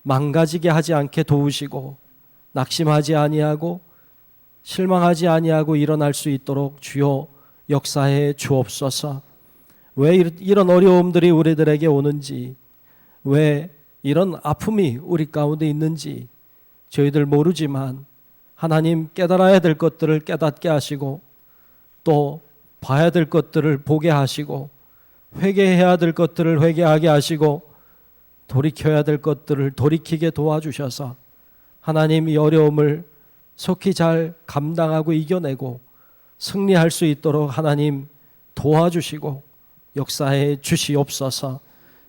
망가지게 하지 않게 도우시고 낙심하지 아니하고 실망하지 아니하고 일어날 수 있도록 주여 역사해 주옵소서. 왜 이런 어려움들이 우리들에게 오는지, 왜 이런 아픔이 우리 가운데 있는지 저희들 모르지만 하나님 깨달아야 될 것들을 깨닫게 하시고 또 봐야 될 것들을 보게 하시고 회개해야 될 것들을 회개하게 하시고 돌이켜야 될 것들을 돌이키게 도와주셔서 하나님 이 어려움을 속히 잘 감당하고 이겨내고 승리할 수 있도록 하나님 도와주시고 역사해 주시옵소서.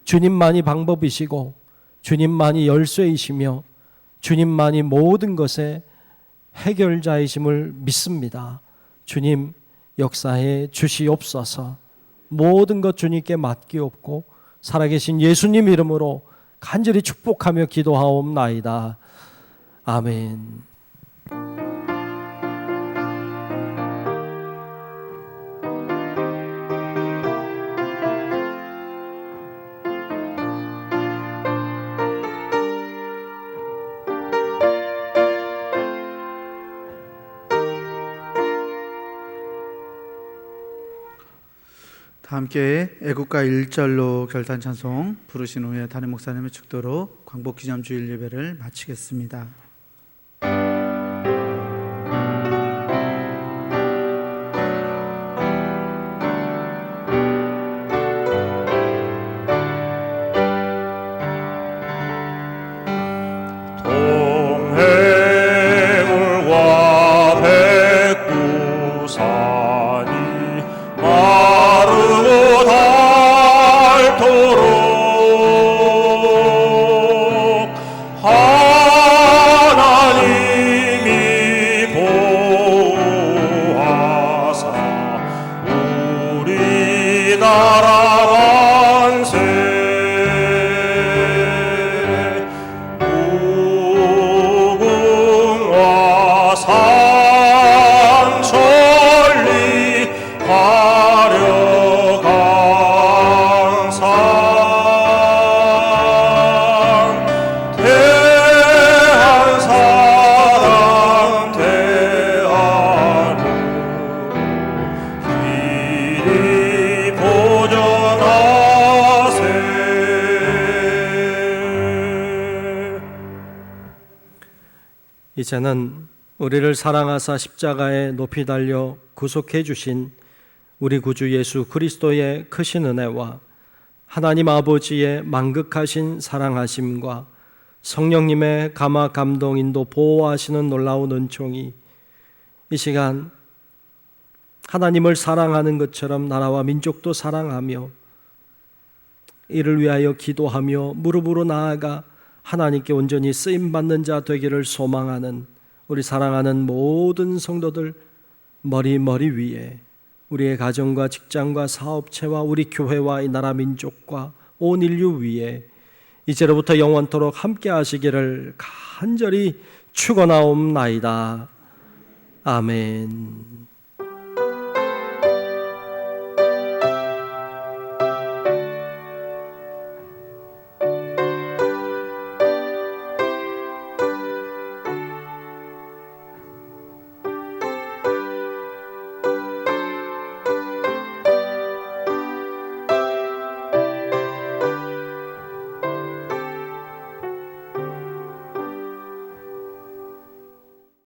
주님만이 방법이시고 주님만이 열쇠이시며 주님만이 모든 것의 해결자이심을 믿습니다. 주님 역사해 주시옵소서. 모든 것 주님께 맡기옵고 살아계신 예수님 이름으로 간절히 축복하며 기도하옵나이다. 아멘. 다 함께 애국가 1절로 결단 찬송 부르신 후에 담임 목사님의 축도로 광복기념주일 예배를 마치겠습니다. 보존 이제는 우리를 사랑하사 십자가에 높이 달려 구속해 주신 우리 구주 예수 그리스도의 크신 은혜와 하나님 아버지의 만극하신 사랑하심과 성령님의 감화 감동 인도 보호하시는 놀라운 은총이 이 시간 하나님을 사랑하는 것처럼 나라와 민족도 사랑하며 이를 위하여 기도하며 무릎으로 나아가 하나님께 온전히 쓰임받는 자 되기를 소망하는 우리 사랑하는 모든 성도들 머리 위에 우리의 가정과 직장과 사업체와 우리 교회와 이 나라 민족과 온 인류 위에 이제로부터 영원토록 함께 하시기를 간절히 축원하옵나이다. 아멘.